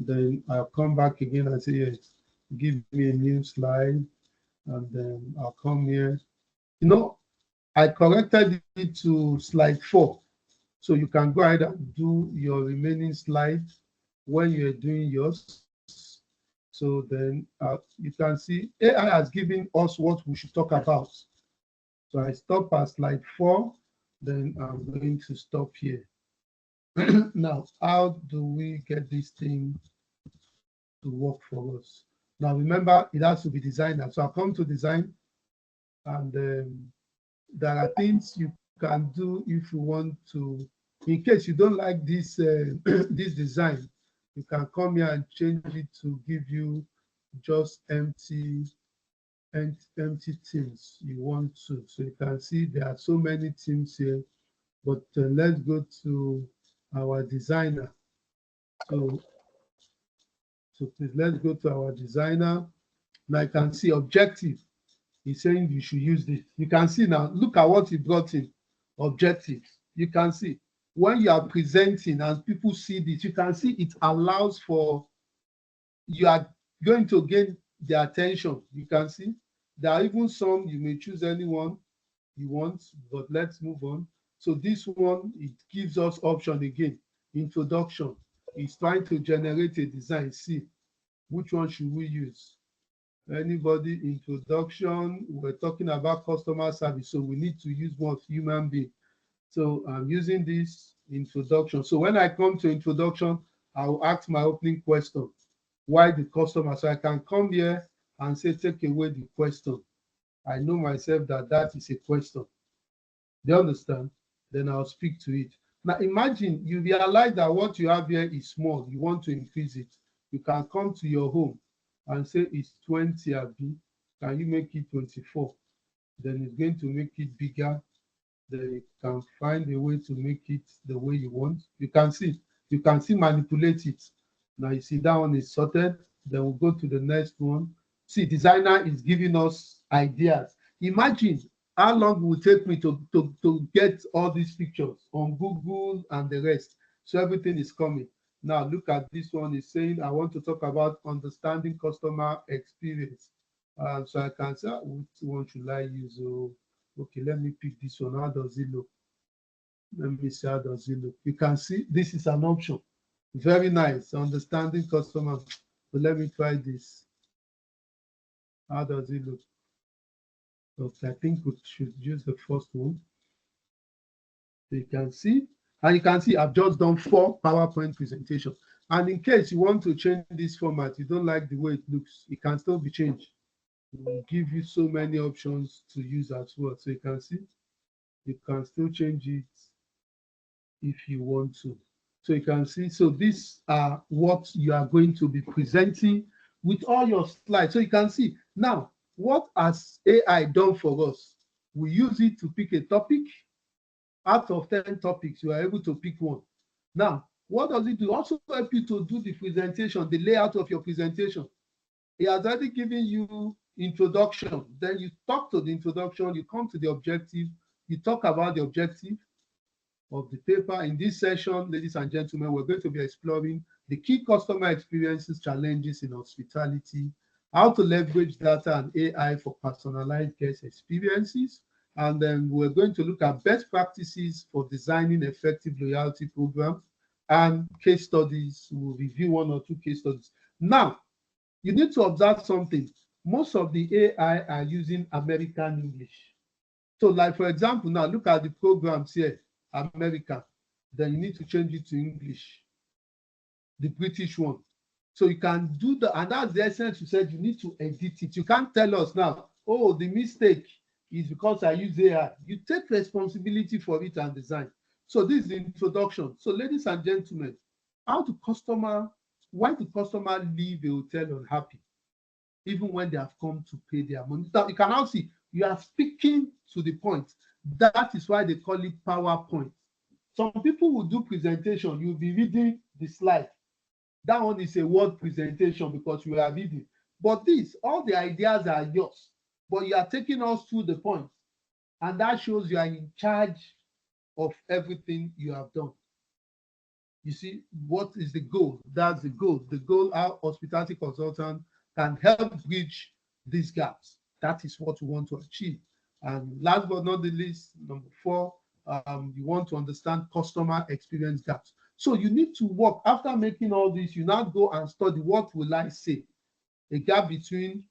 Then I'll come back again and say, yes, give me a new slide. And then I'll come here. I corrected it to slide 4. So you can go ahead and do your remaining slide when you're doing yours. So then you can see AI has given us what we should talk about. So I stop at slide 4. Then I'm going to stop here. Now, how do we get this thing to work for us? Now, remember, it has to be designed. So I'll come to design, and there are things you can do if you want to. In case you don't like this this design, you can come here and change it to give you just empty themes you want to. So you can see there are so many themes here, but let's go to our designer. So please, let's go to our designer. Now you can see objective. He's saying you should use this. You can see now, look at what he brought in. Objectives. You can see when you are presenting and people see this, you can see it allows for, you are going to gain their attention. You can see there are even some, you may choose anyone you want, but let's move on. So this one, it gives us option again. Introduction. It's trying to generate a design. See, which one should we use? Anybody? Introduction. We're talking about customer service, so we need to use more human being. So I'm using this introduction. So when I come to introduction, I'll ask my opening question. Why the customer? So I can come here and say, take away the question. I know myself that is a question. Do you understand? Then I'll speak to it. Now imagine you realize that what you have here is small. You want to increase it. You can come to your home and say it's 20 Abi. Can you make it 24? Then it's going to make it bigger. Then you can find a way to make it the way you want. You can see manipulate it. Now you see that one is sorted. Then we'll go to the next one. See, designer is giving us ideas. Imagine how long it will take me to get all these pictures on Google and the rest. So everything is coming. Now look at this one. It's saying I want to talk about understanding customer experience. So I can say, which one should I use? Oh, okay, let me pick this one. How does it look? Let me see how does it look. You can see this is an option. Very nice. Understanding customer. But let me try this. How does it look? Okay, I think we should use the first one. You can see, and you can see I've just done 4 PowerPoint presentations. And in case you want to change this format, you don't like the way it looks, it can still be changed. It will give you so many options to use as well. So you can see, you can still change it if you want to. So you can see, so these are what you are going to be presenting with all your slides. So you can see now, what has AI done for us? We use it to pick a topic. Out of 10 topics, you are able to pick one. Now, what does it do? Also help you to do the presentation, the layout of your presentation. He has already given you introduction. Then you talk to the introduction, you come to the objective, you talk about the objective of the paper. In this session, ladies and gentlemen, we're going to be exploring the key customer experiences challenges in hospitality, how to leverage data and AI for personalized guest experiences. And then we're going to look at best practices for designing effective loyalty programs and case studies. We'll review 1 or 2 case studies. Now, you need to observe something. Most of the AI are using American English. So like, for example, now look at the programs here, America. Then you need to change it to English, the British one. So you can do the, and that's the essence. You said you need to edit it. You can't tell us now, oh, the mistake is because I use AI. You take responsibility for it and design. So this is the introduction. So ladies and gentlemen, why do customer leave a hotel unhappy, even when they have come to pay their money? Now, you can now see you are speaking to the point. That is why they call it PowerPoint. Some people will do presentation. You'll be reading the slide. That one is a word presentation because you are reading. But this, all the ideas are yours, but you are taking us through the point. And that shows you are in charge of everything you have done. You see, what is the goal? That's the goal. The goal, our hospitality consultant can help bridge these gaps. That is what we want to achieve. And last but not the least, number 4, you want to understand customer experience gaps. So you need to work after making all this. You now go and study, what will I say? A gap between,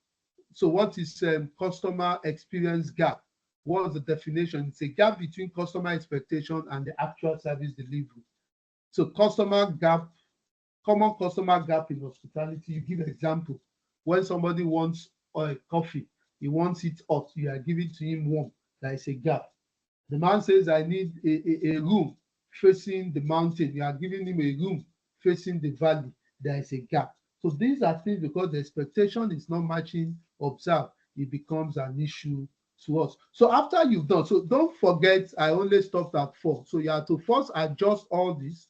so what is customer experience gap? What is the definition? It's a gap between customer expectation and the actual service delivery. So customer gap, common customer gap in hospitality. You give an example. When somebody wants a coffee, he wants it hot, you are giving to him warm. There is a gap. The man says, I need a room facing the mountain. You are giving him a room facing the valley. There is a gap. So these are things, because the expectation is not matching, observe, it becomes an issue to us. So after you've done, so don't forget, I only stopped at 4. So you have to first adjust all this.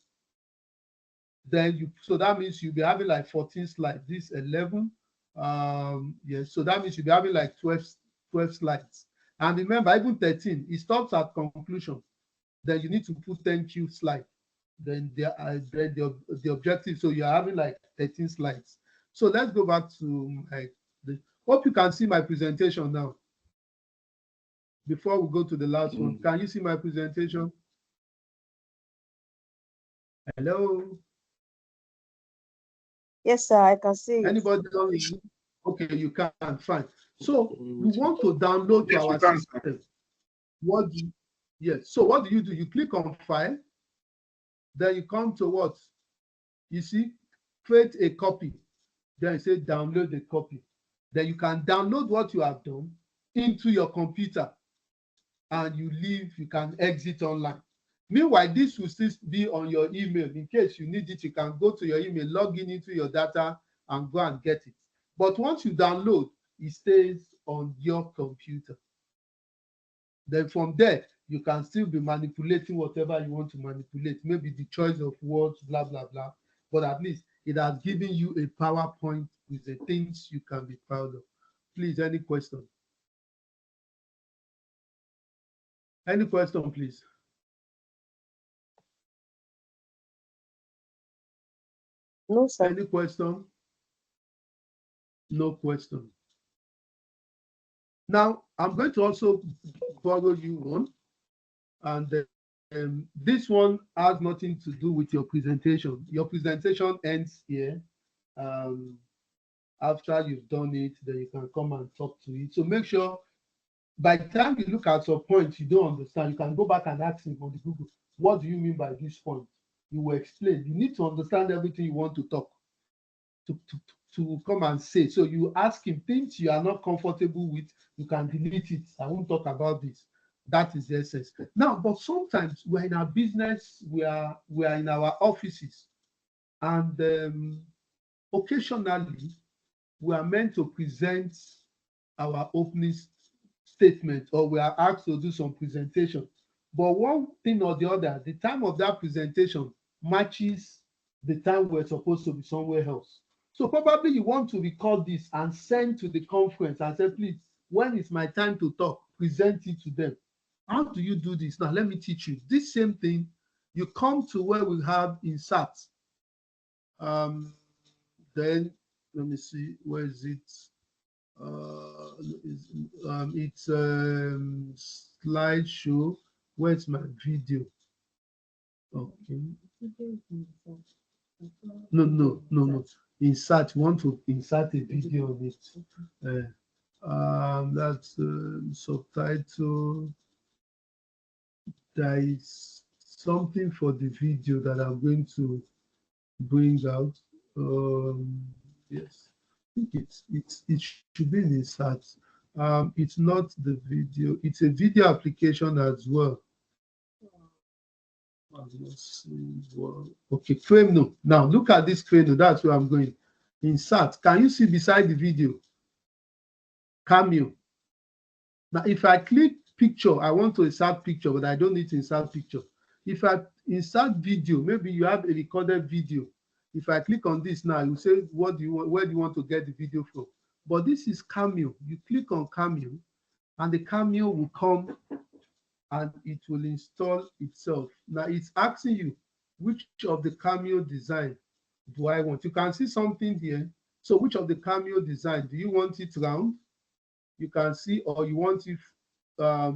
Then you, so that means you'll be having like 14 slides, this 11. Yes, so that means you'll be having like 12 slides. And remember, even 13, it stops at conclusion. Then you need to put 10Q slide. Then the objective, so you're having like 13 slides. So let's go back to hope you can see my presentation now. Before we go to the last one, can you see my presentation? Hello? Yes, sir, I can see it. Anybody? Okay, you can, fine. So we want to download to our system. What do you, yes, so what do? You click on file, then you come to what? You see, create a copy. Then you say download the copy. Then you can download what you have done into your computer and you leave, you can exit online. Meanwhile, this will still be on your email. In case you need it, you can go to your email, log in into your data and go and get it. But once you download, it stays on your computer. Then from there, you can still be manipulating whatever you want to manipulate, maybe the choice of words, blah, blah, blah. But at least it has given you a PowerPoint with the things you can be proud of. Please, any question? Any question, please? No, sir. Any question? No question. Now, I'm going to also borrow you one. And this one has nothing to do with your presentation. Your presentation ends here. After you've done it, then you can come and talk to it. So make sure by the time you look at some point you don't understand, you can go back and ask him on the Google, what do you mean by this point? You will explain. You need to understand everything you want to talk, to come and say. So you ask him things you are not comfortable with, you can delete it. I won't talk about this. That is the essence. Now, but sometimes we're in our business, we are in our offices, and occasionally we are meant to present our opening statement, or we are asked to do some presentation. But one thing or the other, the time of that presentation matches the time we're supposed to be somewhere else. So probably you want to record this and send to the conference and say, please, when it's my time to talk, present it to them. How do you do this? Now, let me teach you. This same thing, you come to where we have insert. Then, let me see, where is it? It's slideshow. Where's my video? Okay. No. Insert. You want to insert a video on it. That's subtitle. There is something for the video that I'm going to bring out. Yes, I think it should be in insert. It's not the video. It's a video application as well. Okay, frame no. Now look at this frame. That's where I'm going. Insert. Can you see beside the video? Cameo. Now, if I click picture, I want to insert picture, but I don't need to insert picture. If I insert video, maybe you have a recorded video. If I click on this now, you say, what do you want? Where do you want to get the video from? But this is Cameo. You click on Cameo, and the Cameo will come and it will install itself. Now it's asking you, which of the Cameo design do I want? You can see something here. So which of the Cameo design? Do you want it round? You can see, or you want it,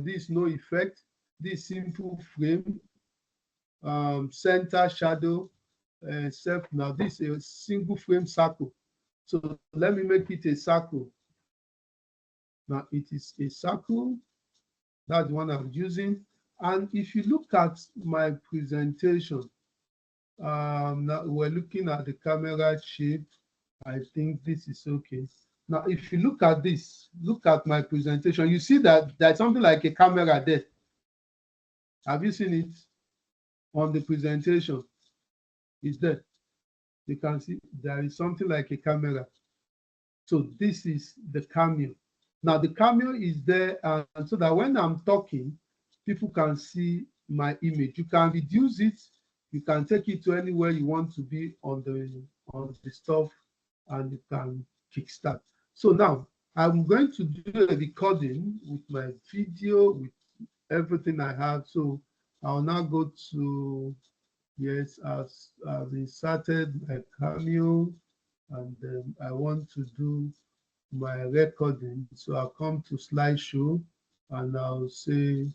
this no effect, this simple frame, center shadow, self. Now this is a single frame circle. So let me make it a circle. Now it is a circle. That's the one I'm using. And if you look at my presentation, now we're looking at the camera shape. I think this is okay. Now, if you look at this, look at my presentation, you see that there's something like a camera there. Have you seen it on the presentation? It's there. You can see there is something like a camera. So this is the Cameo. Now, the Cameo is there, and so that when I'm talking, people can see my image. You can reduce it. You can take it to anywhere you want to be on the stuff, and you can kickstart. So now I'm going to do a recording with my video, with everything I have. So I'll now go to, yes, I've inserted my Cameo, and then I want to do my recording. So I'll come to slideshow, and I'll say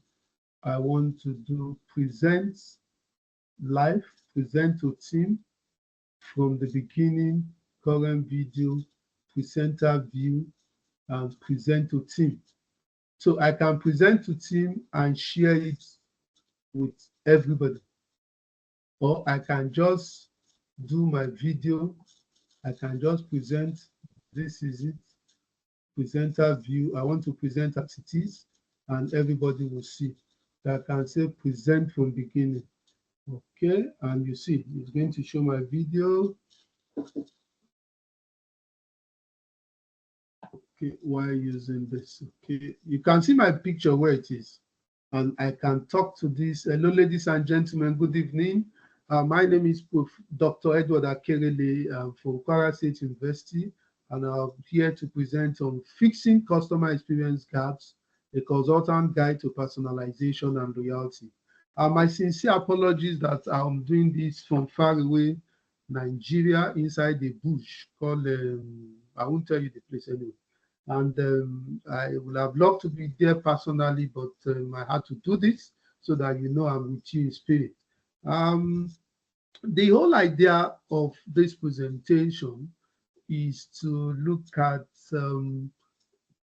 I want to do present live, present to team from the beginning, current video, presenter view, and present to team. So I can present to team and share it with everybody. Or I can just do my video. I can just present. This is it. Presenter view. I want to present as it is, and everybody will see. I can say present from beginning. Okay, and you see, it's going to show my video. Okay, why using this? Okay, you can see my picture where it is, and I can talk to this. Hello, ladies and gentlemen, good evening. My name is Dr. Edward Akerele from Kwara State University, and I'm here to present on fixing customer experience gaps, a consultant guide to personalization and loyalty. My sincere apologies that I'm doing this from far away, Nigeria, inside the bush called, I won't tell you the place anyway. And I would have loved to be there personally, but I had to do this so that you know I'm with you in spirit. The whole idea of this presentation is to look at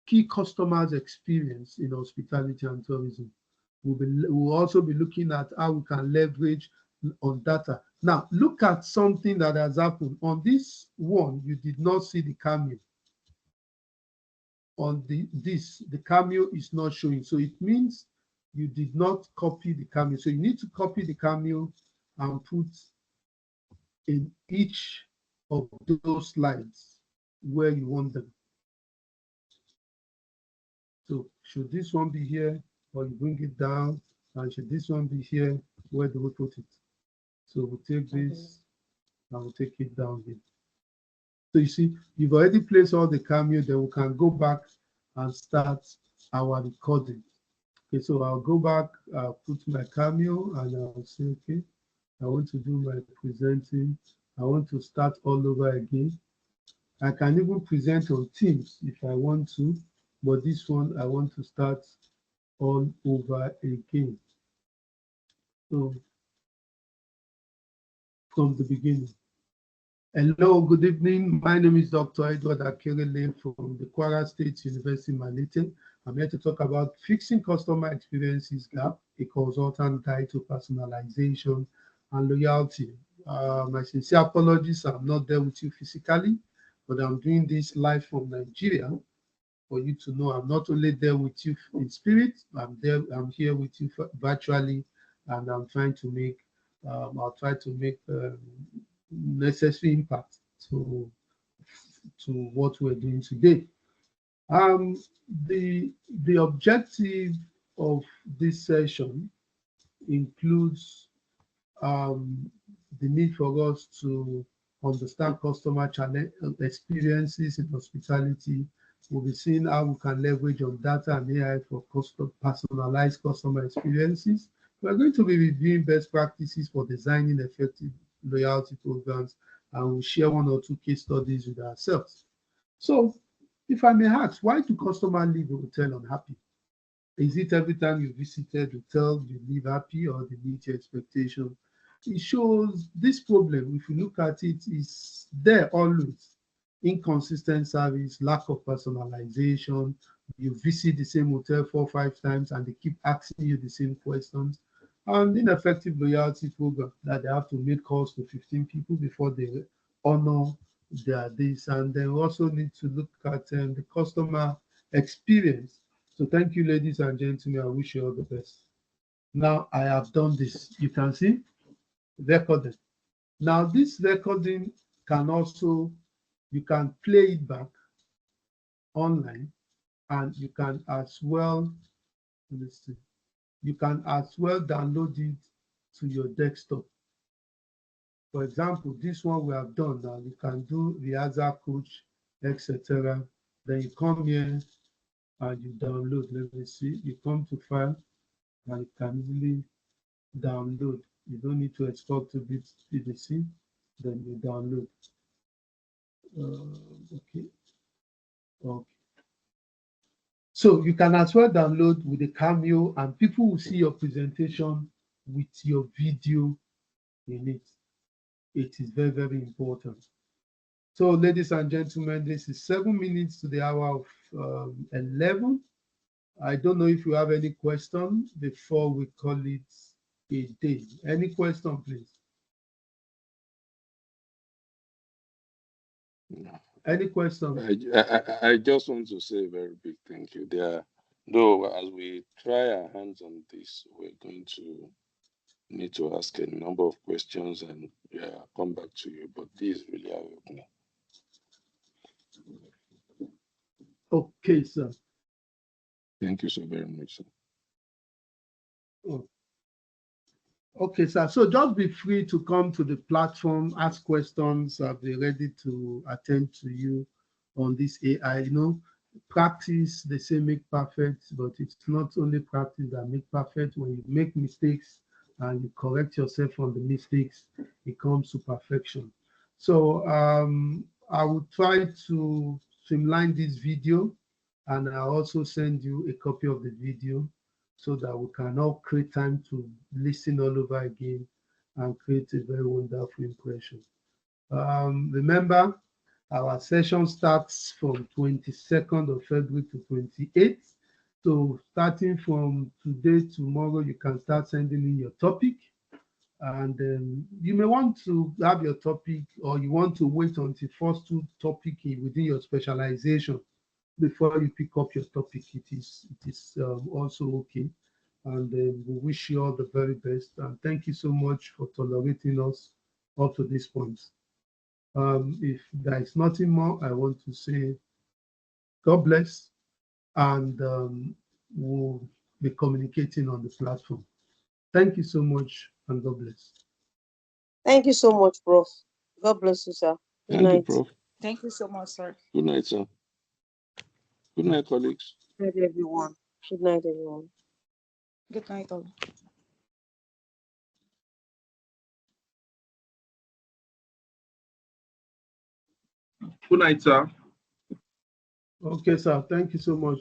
key customers' experience in hospitality and tourism. We'll also be looking at how we can leverage on data. Now, look at something that has happened. On this one, you did not see the Cameo. On the Cameo is not showing. So it means you did not copy the Cameo. So you need to copy the Cameo and put in each of those slides where you want them. So should this one be here, or you bring it down, and should this one be here, where do we put it? So we'll take this and we'll take it down here. So you see, you've already placed all the cameo, then we can go back and start our recording. Okay, so I'll go back, put my cameo, and I'll say, okay, I want to do my presenting. I want to start all over again. I can even present on Teams if I want to, but this one I want to start all over again. So from the beginning. Hello, good evening. My name is Dr. Edward Akerele from the Kwara State University, Malete. I'm here to talk about fixing customer experiences gap, a consultant guide to personalization and loyalty. My sincere apologies, I'm not there with you physically, but I'm doing this live from Nigeria for you to know I'm not only there with you in spirit, I'm here with you virtually, and I'm trying to make, I'll try to make necessary impact to what we're doing today. The objective of this session includes the need for us to understand customer challenge experiences in hospitality. We'll be seeing how we can leverage on data and AI for personalized customer experiences. We're going to be reviewing best practices for designing effective loyalty programs, and we'll share one or two case studies with ourselves. So, if I may ask, why do customers leave a hotel unhappy? Is it every time you visited the hotel you leave happy, or they meet your expectation? It shows this problem, if you look at it, is there always. Inconsistent service, lack of personalization. You visit the same hotel 4 or 5 times and they keep asking you the same questions. And ineffective loyalty program that they have to make calls to 15 people before they honor their this. And they also need to look at the customer experience. So thank you, ladies and gentlemen. I wish you all the best. Now I have done this. You can see recording. Now this recording can also, you can play it back online, and you can as well, let's see, you can as well download it to your desktop. For example, this one we have done now, you can do rehearsal coach, etc. Then you come here and you download. Let me see, you come to file and you can easily download. You don't need to export to BDC, then you download. Okay. So you can as well download with a cameo, and people will see your presentation with your video in it. It is very, very important. So ladies and gentlemen, this is 7 minutes to the hour of 11. I don't know if you have any question before we call it a day. Any question, please? Any question? I just want to say a very big thank you. Though as we try our hands on this, we're going to need to ask a number of questions and come back to you. But this really helped me. Okay, sir. Thank you so very much, sir. Oh. Okay, sir. So just be free to come to the platform, ask questions. I'll be ready to attend to you on this AI. You know, practice, they say make perfect, but it's not only practice that make perfect. When you make mistakes and you correct yourself on the mistakes, it comes to perfection. So I will try to streamline this video, and I'll also send you a copy of the video, so that we can all create time to listen all over again and create a very wonderful impression. Remember, our session starts from 22nd of February to 28th. So starting from today, tomorrow, you can start sending in your topic. And you may want to have your topic, or you want to wait until first 2 topic within your specialization before you pick up your topic. It is also okay. And we wish you all the very best. And thank you so much for tolerating us up to this point. If there is nothing more, I want to say God bless, and we'll be communicating on the platform. Thank you so much, and God bless. Thank you so much, Prof. God bless you, sir. Good Thank you, night. Prof. Thank you so much, sir. Good night, sir. Good night, colleagues. Good night, everyone. Good night, everyone. Good night, all. Good night, sir. Okay, sir. Thank you so much.